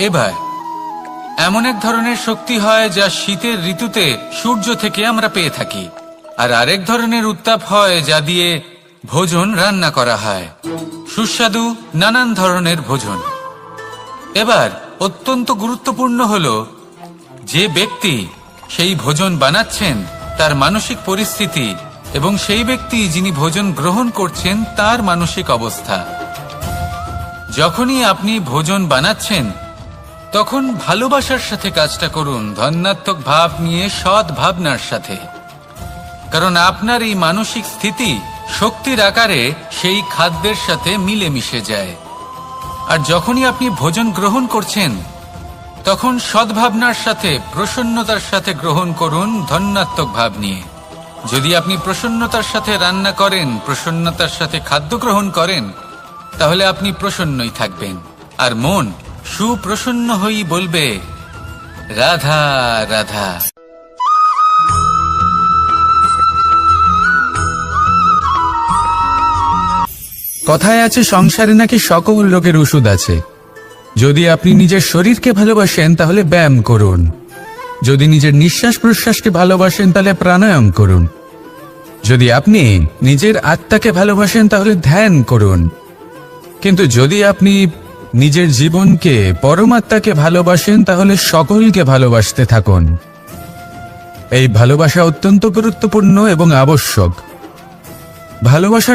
এবার এমন এক ধরনের শক্তি হয় যা শীতের ঋতুতে সূর্য থেকে আমরা পেয়ে থাকি, আর আরেক ধরনের উত্তাপ হয় যা দিয়ে ভোজন রান্না করা হয়, সুস্বাদু নানান ধরনের ভোজন। এবার অত্যন্ত গুরুত্বপূর্ণ হলো যে ব্যক্তি সেই ভোজন বানাচ্ছেন তার মানসিক পরিস্থিতি এবং সেই ব্যক্তি যিনি ভোজন গ্রহণ করছেন তার মানসিক অবস্থা। যখনই আপনি ভোজন বানাচ্ছেন তখন ভালোবাসার সাথে কাজটা করুন, ধন্যাত্মক ভাব নিয়ে, সৎ ভাবনার সাথে। কারণ আপনার এই মানসিক স্থিতি শক্তির আকারে সেই খাদ্যের সাথে মিলে মিশে যায়। আর যখনই আপনি ভোজন গ্রহণ করছেন তখন সদ্ভাবনার সাথে, প্রসন্নতার সাথে গ্রহণ করুন, ধন্যাত্মক ভাব নিয়ে। যদি আপনি প্রসন্নতার সাথে রান্না করেন, প্রসন্নতার সাথে খাদ্য গ্রহণ করেন, তাহলে আপনি প্রসন্নই থাকবেন, আর মন সুপ্রসন্ন হয়েই বলবে রাধা রাধা। কথায় আছে সংসারে নাকি সকল রোগের ওষুধ আছে। যদি আপনি নিজের শরীরকে ভালোবাসেন তাহলে ব্যায়াম করুন, যদি নিজের নিঃশ্বাস প্রশ্বাসকে ভালোবাসেন তাহলে প্রাণায়াম করুন, যদি আপনি নিজের আত্মাকে ভালোবাসেন তাহলে ধ্যান করুন। কিন্তু যদি আপনি নিজের জীবনকে, পরমাত্মাকে ভালোবাসেন তাহলে সকলকে ভালোবাসতে থাকুন। এই ভালোবাসা অত্যন্ত গুরুত্বপূর্ণ এবং আবশ্যক। ভালোবাসা